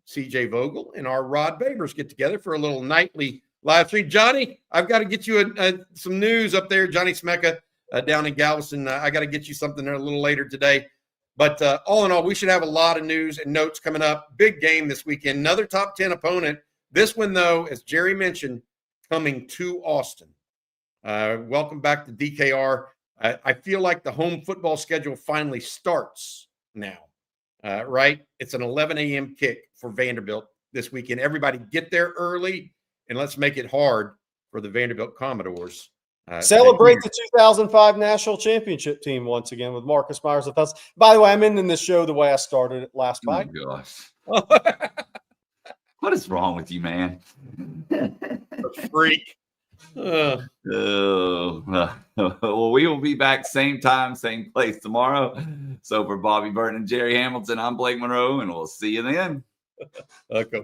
CJ Vogel, and our Rod Babers get together for a little nightly live stream. Johnny, I've got to get you some news up there. Johnny Smecca down in Galveston. I got to get you something there a little later today. But all in all, we should have a lot of news and notes coming up. Big game this weekend. Another top 10 opponent. This one, though, as Jerry mentioned, coming to Austin. Welcome back to DKR. I feel like the home football schedule finally starts now, right? It's an 11 a.m. kick for Vanderbilt this weekend. Everybody get there early, and let's make it hard for the Vanderbilt Commodores. Celebrate the 2005 National Championship team once again with Marcus Myers with us. By the way, I'm ending this show the way I started it last night. Oh, gosh. What is wrong with you, man? Freak. Well, we will be back same time, same place tomorrow. So for Bobby Burton and Jerry Hamilton, I'm Blake Monroe, and we'll see you then. Okay.